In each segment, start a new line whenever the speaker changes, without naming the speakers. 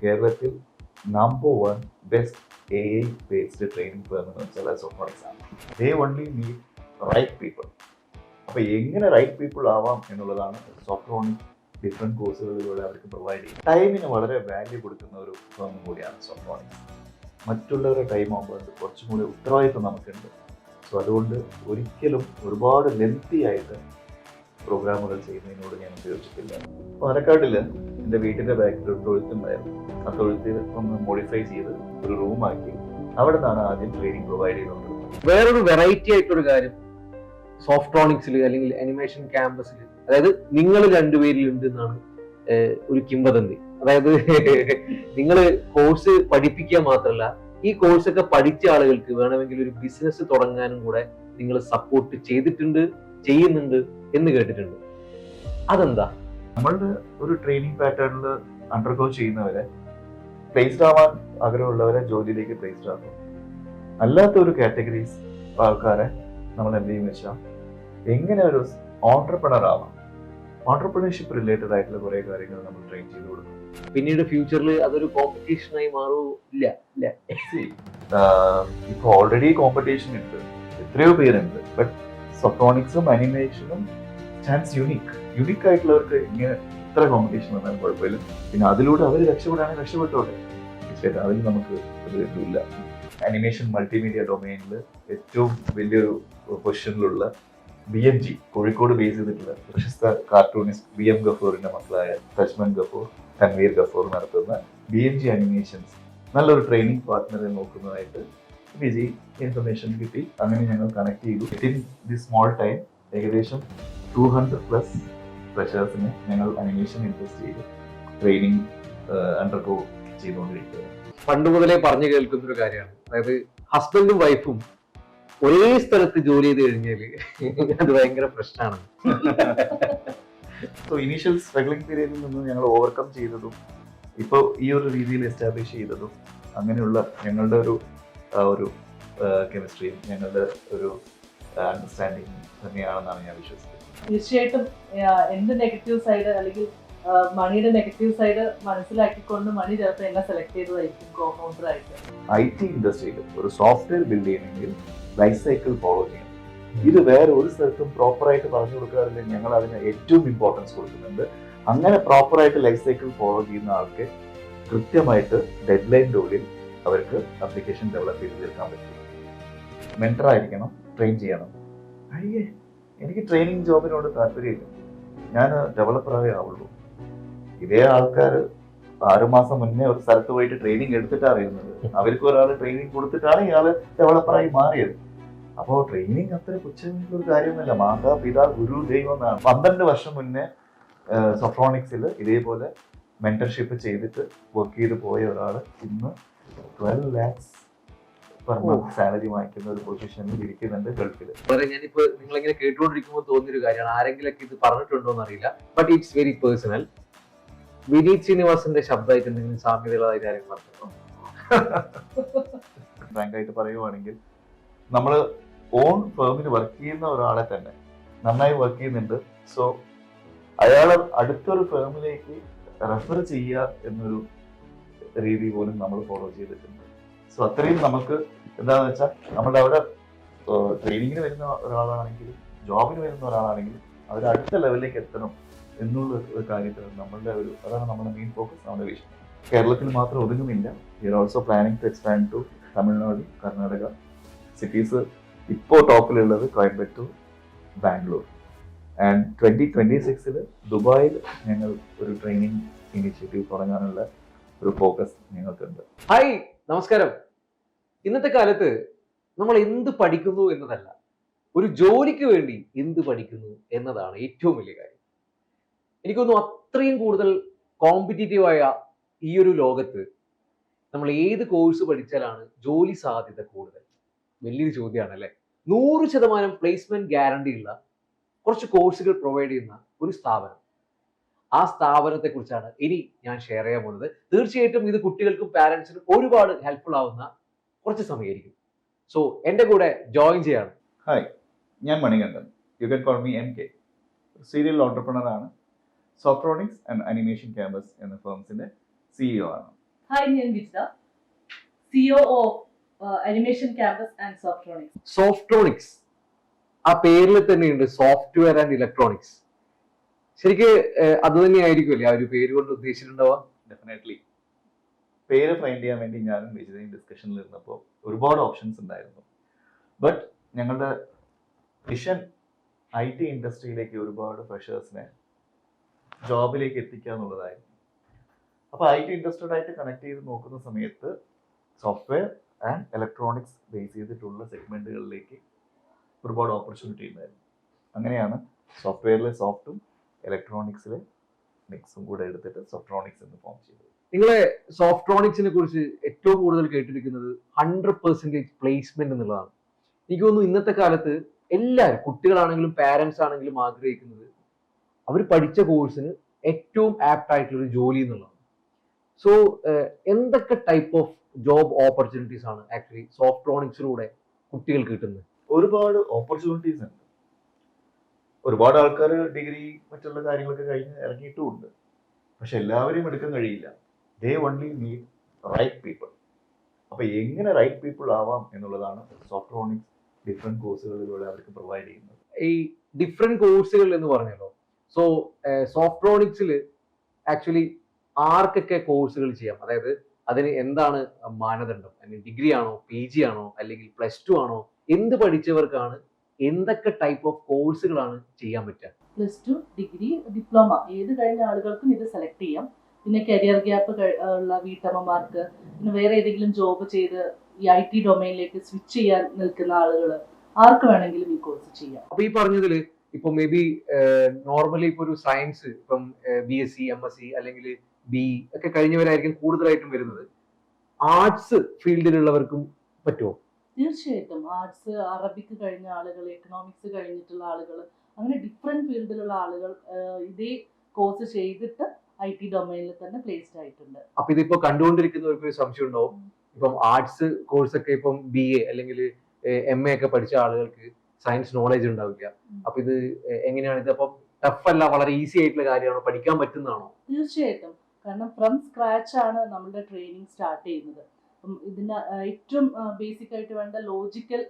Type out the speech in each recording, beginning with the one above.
കേരളത്തിൽ number 1 best AI based training firm എന്ന് വെച്ചാൽ സോഫ്റ്റ്വെയർസ് ആണ്. They only need right people. അപ്പോൾ എങ്ങനെ റൈറ്റ് പീപ്പിൾ ആവാം എന്നുള്ളതാണ് സോഫ്റ്റ്വെയർ ഡിഫറെൻറ്റ് കോഴ്സുകളിലൂടെ അവർക്ക് പ്രൊവൈഡ് ചെയ്യും. ടൈമിന് വളരെ വാല്യൂ കൊടുക്കുന്ന ഒരു ഫേം കൂടിയാണ് സോഫ്റ്റ്വെയർ. മറ്റുള്ളവരുടെ ടൈം ആകുമ്പോൾ കുറച്ചും കൂടി ഉത്തരവാദിത്വം നമുക്കുണ്ട്. സോ അതുകൊണ്ട് ഒരിക്കലും ഒരുപാട് ലെങ്തി ആയിട്ട് പ്രോഗ്രാമുകൾ ചെയ്യുന്നതിനോട് ഞാൻ ഉപയോഗിച്ചിട്ടില്ല. പാലക്കാട്ടിൽ എൻ്റെ വീട്ടിൻ്റെ ബാക്കിൽ ഒരു തൊഴുത്തുണ്ടായിരുന്നു. ആ തൊഴുത്ത് ഒന്ന് മോഡിഫൈ ചെയ്ത് ഒരു റൂമാക്കി അവിടെ നിന്നാണ് ആദ്യം ട്രെയിനിങ് പ്രൊവൈഡ് ചെയ്തുകൊണ്ടിരുന്നത്.
വേറൊരു വെറൈറ്റി ആയിട്ടൊരു കാര്യം സോഫ്റ്റ്രോണിക്സിൽ അല്ലെങ്കിൽ അനിമേഷൻ ക്യാമ്പസിൽ, അതായത് നിങ്ങൾ രണ്ടുപേരിൽ ഉണ്ട് എന്നാണ് ഒരു കിംവദന്തി. അതായത് നിങ്ങൾ കോഴ്സ് പഠിപ്പിക്കുക മാത്രമല്ല, ഈ കോഴ്സൊക്കെ പഠിച്ച ആളുകൾക്ക് വേണമെങ്കിൽ ഒരു ബിസിനസ് തുടങ്ങാനും കൂടെ നിങ്ങൾ സപ്പോർട്ട് ചെയ്തിട്ടുണ്ട്, ചെയ്യുന്നുണ്ട് എന്ന് കേട്ടിട്ടുണ്ട്. അതെന്താ?
നമ്മളുടെ ഒരു ട്രെയിനിങ് പാറ്റേണിൽ അണ്ടർഗോ ചെയ്യുന്നവരെ, പ്ലേസ്ഡ് ആവാൻ ആഗ്രഹമുള്ളവരെ ജോലിയിലേക്ക് പ്ലേസ്ഡ് ആക്കും. അല്ലാത്ത ഒരു കാറ്റഗറീസ് ആൾക്കാരെ നമ്മൾ എന്ത് ചെയ്യുന്ന വെച്ചാൽ എങ്ങനെ ഒരു ഓൺട്രപ്രണർ ആവാം, ഓൺട്രപ്രണർഷിപ്പ് റിലേറ്റഡ് ആയിട്ടുള്ള കുറെ കാര്യങ്ങൾ നമ്മൾ ട്രെയിൻ ചെയ്ത് കൊടുക്കും.
പിന്നീട് ഫ്യൂച്ചറിൽ അതൊരു കോമ്പറ്റീഷനായി മാറില്ല.
ഇപ്പൊ ഓൾറെഡി കോമ്പറ്റീഷൻ ഉണ്ട്, എത്രയോ പേരുണ്ട്. ബട്ട് സോഫ്റ്റ്രോണിക്സും അനിമേഷനും ചാൻസ് യുണീക്ക് ആയിട്ടുള്ളവർക്ക് ഇങ്ങനെ ഇത്ര കോമ്പറ്റീഷൻ വന്നാലും കുഴപ്പമില്ല. പിന്നെ അതിലൂടെ അവർ രക്ഷപ്പെടുകയാണെങ്കിൽ രക്ഷപ്പെട്ടോട്ടെ. അതിൽ നമുക്ക് ഒരു ഇതുമില്ല. അനിമേഷൻ മൾട്ടിമീഡിയ ഡൊമൈനിൽ ഏറ്റവും വലിയൊരു പൊസിഷനിലുള്ള BMG, കോഴിക്കോട് ബേസ് ചെയ്തിട്ടുള്ള പ്രശസ്ത കാർട്ടൂണിസ്റ്റ് BM ഗഫൂറിന്റെ മക്കളായ തജ്മൻ ഗഫൂർ, തൻവീർ ഗഫൂർ നടത്തുന്ന BMG അനിമേഷൻസ് നല്ലൊരു ട്രെയിനിങ് പാർട്ട്ണറെ നോക്കുന്നതായിട്ട് വിജയ് ഇൻഫർമേഷൻ കിട്ടി. അങ്ങനെ ഞങ്ങൾ കണക്ട് ചെയ്തു. വിത്തിൻ ദി സ്മോൾ ടൈം ഏകദേശം 200+ ഫ്രഷേഴ്സിന് ഞങ്ങൾ അനിമേഷൻ ഇൻവെസ്റ്റ് ചെയ്ത് ട്രെയിനിങ് അണ്ടർഗോ ചെയ്തുകൊണ്ടിരിക്കുകയാണ്.
പണ്ട് മുതലേ പറഞ്ഞു കേൾക്കുന്ന ഒരു കാര്യമാണ്, അതായത് ഹസ്ബൻഡും വൈഫും ഒരേ സ്ഥലത്ത് ജോലി ചെയ്ത് കഴിഞ്ഞാല് അത് ഭയങ്കര പ്രശ്നമാണ്.
സോ ഇനീഷ്യൽ സ്ട്രഗ്ലിംഗ് പീരീഡിൽ നിന്ന് ഞങ്ങൾ ഓവർകം ചെയ്തതും ഇപ്പോൾ ഈ ഒരു രീതിയിൽ എസ്റ്റാബ്ലിഷ് ചെയ്തതും അങ്ങനെയുള്ള ഞങ്ങളുടെ ഒരു കെമിസ്ട്രിയും ഞങ്ങളുടെ ഒരു അണ്ടർസ്റ്റാൻഡിങ് തന്നെയാണെന്നാണ് ഞാൻ വിശ്വസിക്കുന്നത്.
തീർച്ചയായിട്ടും എന്ത് നെഗറ്റീവ് സൈഡ് അല്ലെങ്കിൽ മണിയുടെ നെഗറ്റീവ് സൈഡ് മനസ്സിലാക്കിക്കൊണ്ട് മണി ചിലപ്പോൾ എന്നെ സെലക്ട് ചെയ്തതായിരിക്കും കോ-ഫൗണ്ടർ ആയിട്ട്.
IT ഇൻഡസ്ട്രിയിൽ ഒരു സോഫ്റ്റ്വെയർ ബിൽഡ് ചെയ്യണമെങ്കിൽ ലൈഫ് സൈക്കിൾ ഫോളോ ചെയ്യണം. ഇത് വേറെ ഒരു സ്ഥലത്തും പ്രോപ്പറായിട്ട് പറഞ്ഞു കൊടുക്കാറില്ല. ഞങ്ങൾ അതിന് ഏറ്റവും ഇമ്പോർട്ടൻസ് കൊടുക്കുന്നുണ്ട്. അങ്ങനെ പ്രോപ്പറായിട്ട് ലൈഫ് സൈക്കിൾ ഫോളോ ചെയ്യുന്ന ആൾക്ക് കൃത്യമായിട്ട് ഡെഡ് ലൈൻ്റെ ഉള്ളിൽ അവർക്ക് ആപ്ലിക്കേഷൻ ഡെവലപ്പ് ചെയ്ത് തീർക്കാൻ പറ്റും. മെന്റർ ആയിരിക്കണം, ട്രെയിൻ ചെയ്യണം. എനിക്ക് ട്രെയിനിങ് ജോബിനോട് താല്പര്യമില്ല, ഞാൻ ഡെവലപ്പറാകേ ആവുള്ളൂ. ഇതേ ആൾക്കാർ 6 മാസം മുന്നേ ഒരു സ്ഥലത്ത് പോയിട്ട് ട്രെയിനിങ് എടുത്തിട്ടാണ് അറിയുന്നത്. അവർക്ക് ഒരാൾ ട്രെയിനിങ് കൊടുത്തിട്ടാണ് ഇയാൾ ഡെവലപ്പറായി മാറിയത്. അപ്പോൾ ട്രെയിനിങ് അത്ര പുച്ഛമായിട്ടുള്ള ഒരു കാര്യമൊന്നുമില്ല. മാതാ പിതാ ഗുരു ദൈവം എന്നാണ്. 12 വർഷം മുന്നേ സോഫ്റ്റ്രോണിക്സിൽ ഇതേപോലെ മെന്റർഷിപ്പ് ചെയ്തിട്ട് വർക്ക് ചെയ്ത് പോയ ഒരാൾ ഇന്ന് 12 lakhs പെർ മന്ത് സാലറി വാങ്ങിക്കുന്ന ഒരു പൊസിഷനിൽ ഇരിക്കുന്നുണ്ട് ഗൾഫിൽ.
ഞാനിപ്പോ നിങ്ങളിങ്ങനെ കേട്ടുകൊണ്ടിരിക്കുമ്പോൾ തോന്നിയൊരു കാര്യമാണ്, ആരെങ്കിലൊക്കെ ഇത് പറഞ്ഞിട്ടുണ്ടോ എന്നറിയില്ല, but it's very personal. Vineeth ശ്രീനിവാസന്റെ ശബ്ദമായിട്ട് എന്തെങ്കിലും സാമ്യതകളായ കാര്യങ്ങൾ പറഞ്ഞോ?
ഫ്രാങ്കായിട്ട് പറയുവാണെങ്കിൽ നമ്മൾ ഓൺ ഫേമിൽ വർക്ക് ചെയ്യുന്ന ഒരാളെ തന്നെ നന്നായി വർക്ക് ചെയ്യുന്നുണ്ട്. സോ അയാൾ അടുത്തൊരു ഫേമിലേക്ക് റെഫർ ചെയ്യുക എന്നൊരു രീതി പോലും നമ്മൾ ഫോളോ ചെയ്തിട്ടുണ്ട്. സോ അത്രയും നമുക്ക് എന്താണെന്ന് വെച്ചാൽ നമ്മുടെ അവിടെ ട്രെയിനിങ്ങിന് വരുന്ന ഒരാളാണെങ്കിലും ജോബിന് വരുന്ന ഒരാളാണെങ്കിലും അവർ അടുത്ത ലെവലിലേക്ക് എത്തണം എന്നുള്ള ഒരു കാര്യത്തിൽ അതാണ് നമ്മുടെ മെയിൻ ഫോക്കസ്, നമ്മുടെ വിഷൻ. കേരളത്തിൽ മാത്രം ഒതുങ്ങുന്നില്ല. We are also planning to expand to Tamil Nadu, Karnataka cities. ഇപ്പോൾ ടോപ്പിലുള്ളത് കോയമ്പത്തൂർ, ബാംഗ്ലൂർ. ആൻഡ് 2026 ദുബായിൽ ഞങ്ങൾ ഒരു ട്രെയിനിങ് ഇനിഷ്യേറ്റീവ് തുടങ്ങാനുള്ള ഒരു ഫോക്കസ് ഞങ്ങൾക്കുണ്ട്.
ഹായ്, നമസ്കാരം. ഇന്നത്തെ കാലത്ത് നമ്മൾ എന്ത് പഠിക്കുന്നു എന്നതല്ല, ഒരു ജോലിക്ക് വേണ്ടി എന്ത് പഠിക്കുന്നു എന്നതാണ് ഏറ്റവും വലിയ കാര്യം. എനിക്കൊന്നും അത്രയും കൂടുതൽ കോമ്പറ്റീറ്റീവായ ഈ ഒരു ലോകത്ത് നമ്മൾ ഏത് കോഴ്സ് പഠിച്ചാലാണ് ജോലി സാധ്യത കൂടുതൽ? വലിയൊരു ചോദ്യമാണ് അല്ലേ? 100% പ്ലേസ്മെന്റ് ഗ്യാരണ്ടി ഉള്ള കുറച്ച് കോഴ്സുകൾ പ്രൊവൈഡ് ചെയ്യുന്ന ഒരു സ്ഥാപനം. ആ സ്ഥാപനത്തെ കുറിച്ചാണ് ഇനി ഞാൻ ഷെയർ ചെയ്യാൻ പോകുന്നത്. തീർച്ചയായിട്ടും ഇത് കുട്ടികൾക്കും പാരന്റ്സിനും ഒരുപാട് ഹെൽപ്ഫുൾ ആവുന്ന കുറച്ച് സമയമായിരിക്കും. സോ എൻ്റെ കൂടെ ജോയിൻ ചെയ്യാണ്.
ഹായ്, ഞാൻ Manikandan. You can call me MK. Serial entrepreneur ആണ്. സോഫ്റ്റ്രോണിക്സ് ആൻഡ് അനിമേഷൻ ക്യാമ്പസ് എന്ന ഫേംസിന്റെ CEO ആണ്.
ഹായ്, ഞാൻ Vijitha, CEO of animation campus and Softronics.
Softronics, ആ പേരിൽ തന്നെയുണ്ട് സോഫ്റ്റ്വെയർ ആൻഡ് ഇലക്ട്രോണിക്സ്. ശരിക്ക് അത് തന്നെയായിരിക്കുമല്ലേ ആ ഒരു പേര് കൊണ്ട് ഉദ്ദേശിച്ചിട്ടുണ്ടാവുക?
ഡെഫിനറ്റ്ലി പേര് ഫൈൻഡ് ചെയ്യാൻ വേണ്ടി ഞാനും വിജിതയും ഡിസ്കഷനിൽ ഇരുന്നപ്പോൾ ഒരുപാട് ഓപ്ഷൻസ് ഉണ്ടായിരുന്നു. ബട്ട് ഞങ്ങളുടെ വിഷൻ IT ഇൻഡസ്ട്രിയിലേക്ക് ഒരുപാട് ഫ്രഷേഴ്സിനെ ജോബിലേക്ക് എത്തിക്കുക എന്നുള്ളതായിരുന്നു. അപ്പോൾ IT ഇൻഡസ്ട്രിയുമായിട്ട് കണക്ട് ചെയ്ത് നോക്കുന്ന സമയത്ത് സോഫ്റ്റ്വെയർ ആൻഡ് ഇലക്ട്രോണിക്സ് ബേസ് ചെയ്തിട്ടുള്ള സെഗ്മെന്റുകളിലേക്ക് ഒരുപാട് ഓപ്പർച്യൂണിറ്റി ഉണ്ടായിരുന്നു. അങ്ങനെയാണ് സോഫ്റ്റ്വെയറിലെ സോഫ്റ്റും ഇലക്ട്രോണിക്സിലെ മിക്സും കൂടെ എടുത്തിട്ട് സോഫ്റ്റ്രോണിക്സ് എന്ന് ഫോം ചെയ്തത്.
നിങ്ങളെ സോഫ്റ്റ്രോണിക്സിനെ കുറിച്ച് ഏറ്റവും കൂടുതൽ കേട്ടിരിക്കുന്നത് 100% പ്ലേസ്മെന്റ് എന്നുള്ളതാണ്. എനിക്ക് തോന്നുന്നു ഇന്നത്തെ കാലത്ത് എല്ലാവരും, കുട്ടികളാണെങ്കിലും പാരന്റ്സ് ആണെങ്കിലും ആഗ്രഹിക്കുന്നത് അവർ പഠിച്ച കോഴ്സിന് ഏറ്റവും ആപ്റ്റ് ആയിട്ടുള്ള ഒരു ജോലി എന്നുള്ളതാണ്. സോ എന്തൊക്കെ ടൈപ്പ് ഓഫ് ജോബ് ഓപ്പർച്യൂണിറ്റീസ് ആണ് ആക്ച്വലി സോഫ്റ്റ്രോണിക്സിലൂടെ കുട്ടികൾക്ക് കിട്ടുന്നത്?
ഒരുപാട് ഓപ്പർച്യൂണിറ്റീസ് ഉണ്ട്. ഒരുപാട് ആൾക്കാർ ഡിഗ്രി മറ്റുള്ള കാര്യങ്ങളൊക്കെ കഴിഞ്ഞ് ഇറങ്ങിയിട്ടുമുണ്ട്. പക്ഷെ എല്ലാവരെയും എടുക്കാൻ കഴിയില്ല. They only need right people. അപ്പൊ എങ്ങനെ റൈറ്റ് പീപ്പിൾ ആവാം എന്നുള്ളതാണ് സോഫ്റ്റ്രോണിക്സ് ഡിഫറെന്റ് കോഴ്സുകളിലൂടെ അവർക്ക് പ്രൊവൈഡ് ചെയ്യുന്നത്.
ഈ ഡിഫറെന്റ് കോഴ്സുകൾ എന്ന് പറഞ്ഞല്ലോ, സോ സോഫ്റ്റ്രോണിക്സിൽ ആക്ച്വലി ആർക്കൊക്കെ കോഴ്സുകൾ ചെയ്യാം? അതായത് അതിന് എന്താണ് മാനദണ്ഡം? അല്ലെങ്കിൽ ഡിഗ്രി ആണോ, PG ആണോ, അല്ലെങ്കിൽ +2 ആണോ? എന്ത് പഠിച്ചവർക്കാണ് എന്തൊക്കെ ടൈപ്പ് ഓഫ് കോഴ്സുകളാണ് ചെയ്യാൻ പറ്റുക?
+2, ഡിഗ്രി, ഡിപ്ലോമ ഏത് കഴിഞ്ഞ ആളുകൾക്കും ഇത് സെലക്ട് ചെയ്യാം. പിന്നെ കരിയർ ഗ്യാപ്പ് ഉള്ള വീട്ടമ്മമാർക്ക്, പിന്നെ വേറെ ഏതെങ്കിലും ജോബ് ചെയ്ത് ഈ IT ഡൊമൈനിലേക്ക് സ്വിച്ച് ചെയ്യാൻ നിൽക്കുന്ന ആളുകൾ, ആർക്ക് വേണമെങ്കിലും ഈ കോഴ്സ് ചെയ്യാം.
അപ്പൊ ഈ പറഞ്ഞതില് ഇപ്പൊ മേ ബി നോർമലി ഇപ്പൊ ഒരു സയൻസ്, ഇപ്പം BSc, MSc അല്ലെങ്കിൽ BE ഒക്കെ കഴിഞ്ഞവരായിരിക്കും കൂടുതലായിട്ടും വരുന്നത്. ആർട്സ് ഫീൽഡിലുള്ളവർക്കും പറ്റുമോ?
തീർച്ചയായിട്ടും. ആർട്സ്, അറബിക്ക് കഴിഞ്ഞ ആളുകൾ, എക്കണോമിക്സ് കഴിഞ്ഞിട്ടുള്ള ആളുകൾ, അങ്ങനെ ഡിഫറെന്റ് ഫീൽഡിലുള്ള ആളുകൾ ഇതേ കോഴ്സ് ചെയ്തിട്ട് IT ഡൊമൈനിൽ തന്നെ പ്ലേസ്ഡ് ആയിട്ടുണ്ട്.
അപ്പൊ ഇതിപ്പോ കണ്ടുകൊണ്ടിരിക്കുന്നവർക്ക് ഒരു സംശയം ഉണ്ടാവും, ഇപ്പം ആർട്സ് കോഴ്സ് ഒക്കെ ഇപ്പം BA അല്ലെങ്കിൽ MA ഒക്കെ പഠിച്ച ആളുകൾക്ക് സയൻസ് നോളജ് ഉണ്ടാവില്ല. അപ്പൊ ഇത് എങ്ങനെയാണ്? ഇത് അപ്പം ടഫ് അല്ല, വളരെ ഈസി ആയിട്ടുള്ള കാര്യമാണോ, പഠിക്കാൻ പറ്റുന്നതാണോ?
തീർച്ചയായിട്ടും. കാരണം ഫ്രം സ്ക്രാച്ച് ആണ് നമ്മുടെ ട്രെയിനിങ് സ്റ്റാർട്ട് ചെയ്യുന്നത്. ഇതിന് ഏറ്റവും ബേസിക് ആയിട്ട് വേണ്ട ലോജിക്കൽ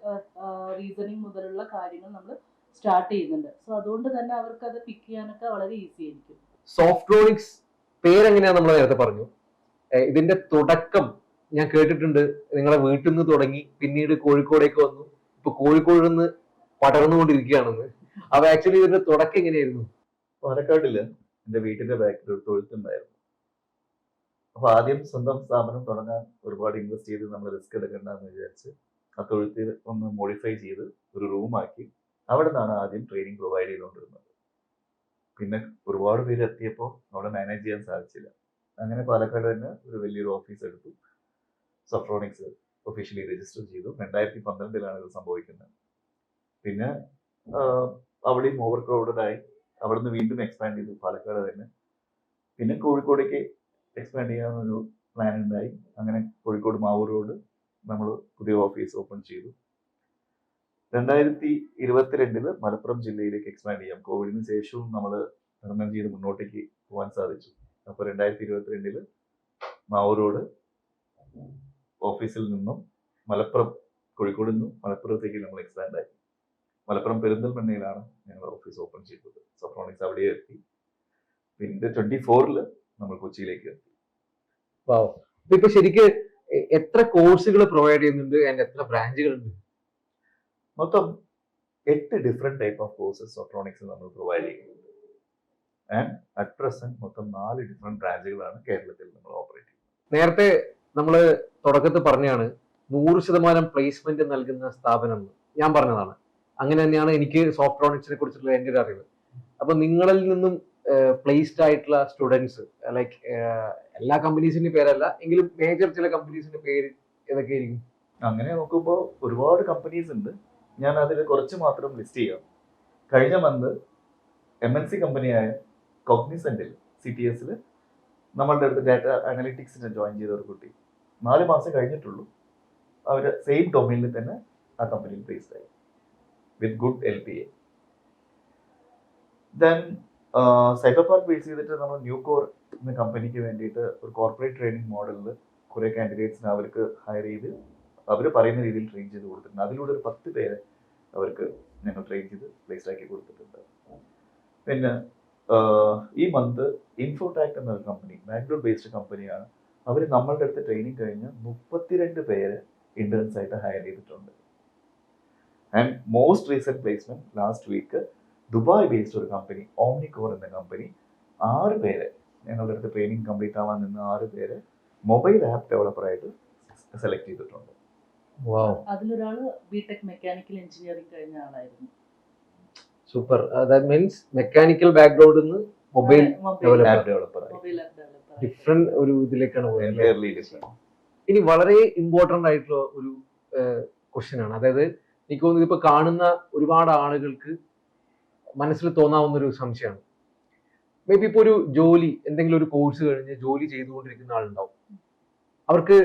റീസണിങ് മുതലുള്ള കാര്യങ്ങൾ നമ്മൾ സ്റ്റാർട്ട് ചെയ്യുന്നുണ്ട്. സോ അതുകൊണ്ട് തന്നെ അവർക്ക് അത് പിക്ക് ചെയ്യാനൊക്കെ വളരെ ഈസി ആയിരിക്കും.
സോഫ്റ്റ്രോണിക്സ് പേരെങ്ങനെയാ നമ്മൾ നേരത്തെ പറഞ്ഞു. ഇതിന്റെ തുടക്കം ഞാൻ കേട്ടിട്ടുണ്ട്, നിങ്ങളെ വീട്ടിൽ നിന്ന് തുടങ്ങി പിന്നീട് കോഴിക്കോടേക്ക് വന്നു, ഇപ്പൊ കോഴിക്കോട് നിന്ന് പടർന്നുകൊണ്ടിരിക്കുകയാണെന്ന്. അപ്പൊ ആക്ച്വലി ഇതിന്റെ തുടക്കം എങ്ങനെയായിരുന്നു?
പാലക്കാടില് എൻ്റെ വീട്ടിന്റെ ബാക്കിൽ ഒരു തൊഴുത്തുണ്ടായിരുന്നു. അപ്പൊ ആദ്യം സ്വന്തം സ്ഥാപനം തുടങ്ങാൻ ഒരുപാട് ഇൻവെസ്റ്റ് ചെയ്ത് നമ്മൾ റിസ്ക് എടുക്കണ്ടെന്ന് വിചാരിച്ച് ആ തൊഴുത്തിൽ ഒന്ന് മോഡിഫൈ ചെയ്ത് ഒരു റൂമാക്കി അവിടെ നിന്നാണ് ആദ്യം ട്രെയിനിങ് പ്രൊവൈഡ് ചെയ്തുകൊണ്ടിരുന്നത്. പിന്നെ ഒരുപാട് പേര് എത്തിയപ്പോൾ അവിടെ മാനേജ് ചെയ്യാൻ സാധിച്ചില്ല. അങ്ങനെ പാലക്കാട് തന്നെ ഒരു വലിയൊരു ഓഫീസ് എടുത്തു. സോഫ്റ്റ്രോണിക്സ് ഒഫീഷ്യലി രജിസ്റ്റർ ചെയ്തു. 2012 ഇത് സംഭവിക്കുന്നത്. പിന്നെ അവിടെയും ഓവർ ക്രൗഡഡ് ആയി. അവിടുന്ന് വീണ്ടും എക്സ്പാൻഡ് ചെയ്തു പാലക്കാട് തന്നെ. പിന്നെ കോഴിക്കോടേക്ക് എക്സ്പാൻഡ് ചെയ്യാനൊരു പ്ലാൻ ഉണ്ടായി. അങ്ങനെ കോഴിക്കോട് മാവൂർ റോഡ് നമ്മൾ പുതിയ ഓഫീസ് ഓപ്പൺ ചെയ്തു. 2022 മലപ്പുറം ജില്ലയിലേക്ക് എക്സ്പാൻഡ് ചെയ്യാം. കോവിഡിന് ശേഷവും നമ്മൾ നിർമ്മാണം ചെയ്ത് മുന്നോട്ടേക്ക് പോകാൻ സാധിച്ചു. അപ്പോൾ 2022 മാവൂർ റോഡ് ഓഫീസിൽ നിന്നും കോഴിക്കോട് നിന്നും മലപ്പുറത്തേക്ക് നമ്മൾ എക്സ്പാൻഡ് ആയി. മലപ്പുറം പെരിന്തൽമണ്ണയിലാണ് ഞങ്ങൾ ഓഫീസ് ഓപ്പൺ ചെയ്തത്. സോഫ്റ്റ്രോണിക്സ് അവിടെ എത്തി. പിന്നെ 2024 നമ്മൾ കൊച്ചിയിലേക്ക് എത്തി.
ഇപ്പൊ ശരിക്ക് എത്ര കോഴ്സുകൾ പ്രൊവൈഡ് ചെയ്യുന്നുണ്ട്, ആൻഡ് എത്ര ബ്രാഞ്ചുകൾ ഉണ്ട്?
മൊത്തം 8 ഡിഫറെന്റ് ടൈപ്പ് ഓഫ് കോഴ്സസ് സോഫ്റ്റ്രോണിക്സ് നമ്മൾ പ്രൊവൈഡ് ചെയ്യുന്നുണ്ട്. ആൻഡ് അറ്റ് പ്രസന്റ് മൊത്തം 4 ഡിഫറെന്റ് ബ്രാഞ്ചുകളാണ് കേരളത്തിൽ നമ്മൾ ഓപ്പറേറ്റ് ചെയ്യുന്നത്.
നേരത്തെ നമ്മൾ തുടക്കത്തിൽ പറഞ്ഞാണ് 100% പ്ലേസ്മെന്റ് നൽകുന്ന സ്ഥാപനം ഞാൻ പറഞ്ഞതാണ്. അങ്ങനെ തന്നെയാണ് എനിക്ക് സോഫ്റ്റ്രോണിക്സിനെ കുറിച്ചുള്ള എൻ്റെ ഒരു അറിവ്. അപ്പൊ നിങ്ങളിൽ നിന്നും പ്ലേസ്ഡ് ആയിട്ടുള്ള സ്റ്റുഡൻസ്, ലൈക്ക് എല്ലാ കമ്പനീസിന്റെ പേരല്ല എങ്കിലും മേജർ ചില കമ്പനീസിന്റെ പേര് ഏതൊക്കെയായിരിക്കും?
അങ്ങനെ നോക്കുമ്പോൾ ഒരുപാട് കമ്പനീസ് ഉണ്ട്. ഞാൻ അതിൽ കുറച്ച് മാത്രം ലിസ്റ്റ് ചെയ്യാം. കഴിഞ്ഞ മന്ത് MNC കമ്പനിയായ കോഗ്നിസെന്റിൽ CTSൽ നമ്മളുടെ അടുത്ത് ഡാറ്റ അനലിറ്റിക്സിന് ജോയിൻ ചെയ്ത ഒരു കുട്ടി 4 മാസം കഴിഞ്ഞിട്ടുള്ളൂ. അവർ സെയിം ഡൊമൈനിൽ തന്നെ ആ കമ്പനിയിൽ പ്ലേസ്ഡ് ആയി with good LPA. Then cyber park base ചെയ്തിട്ട് നമ്മൾ ന്യൂ കോർ എന്ന കമ്പനിക്ക് വേണ്ടിയിട്ട് ഒരു കോർപ്പറേറ്റ് ട്രെയിനിങ് മോഡലിൽ കുറേ കാൻഡിഡേറ്റ്സിന് അവർക്ക് ഹയർ ചെയ്ത് അവർ പറയുന്ന രീതിയിൽ ട്രെയിൻ ചെയ്ത് കൊടുത്തിട്ടുണ്ട്. അതിലൂടെ ഒരു 10 പേരെ അവർക്ക് ഞങ്ങൾ ട്രെയിൻ ചെയ്ത് പ്ലേസ് ആക്കി കൊടുത്തിട്ടുണ്ട്. പിന്നെ ഈ മന്ത് ഇൻഫോടാക്ട് എന്നൊരു കമ്പനി, ബാംഗ്ലൂർ ബേസ്ഡ് കമ്പനിയാണ്. അവർ നമ്മളുടെ അടുത്ത് ട്രെയിനിങ് കഴിഞ്ഞ് 32 പേര് ഇന്റേൺസ് ആയിട്ട് ഹയർ ചെയ്തിട്ടുണ്ട്. And most recent placement last week Dubai based ഒരു കമ്പനി, ഓംനികോർ എന്ന കമ്പനി 6 പേര് ഞങ്ങളുടെ അടുത്ത് ട്രെയിനിങ് കംപ്ലീറ്റ് ആവാൻ നിന്ന് 6 പേര് മൊബൈൽ ആപ്പ് ഡെവലപ്പറായിട്ട് സെലക്ട് ചെയ്തിട്ടുണ്ട്.
അതിലൊരാള് ബിടെക് മെക്കാനിക്കൽ എഞ്ചിനീയറിംഗ് കഴിഞ്ഞ ആളായിരുന്നു.
സൂപ്പർ. ദാറ്റ് മീൻസ് മെക്കാനിക്കൽ ബാക്ക്ഗ്രൗണ്ടിൽ നിന്ന് മൊബൈൽ ഡിഫറെന്റ് ഒരു ഇതിലേക്കാണ് പോയത്. ഇനി വളരെ ഇമ്പോർട്ടന്റ് ആയിട്ടുള്ള ഒരു ക്വസ്റ്റ്യൻ ആണ്. അതായത് എനിക്ക് തോന്നുന്നു ഇതിപ്പോ കാണുന്ന ഒരുപാട് ആളുകൾക്ക് മനസ്സിൽ തോന്നാവുന്ന ഒരു സംശയമാണ്. മേ ബി ഇപ്പോൾ ഒരു ജോലി, എന്തെങ്കിലും ഒരു കോഴ്സ് കഴിഞ്ഞ് ജോലി ചെയ്തുകൊണ്ടിരിക്കുന്ന ആളുണ്ടാവും. അവർക്ക്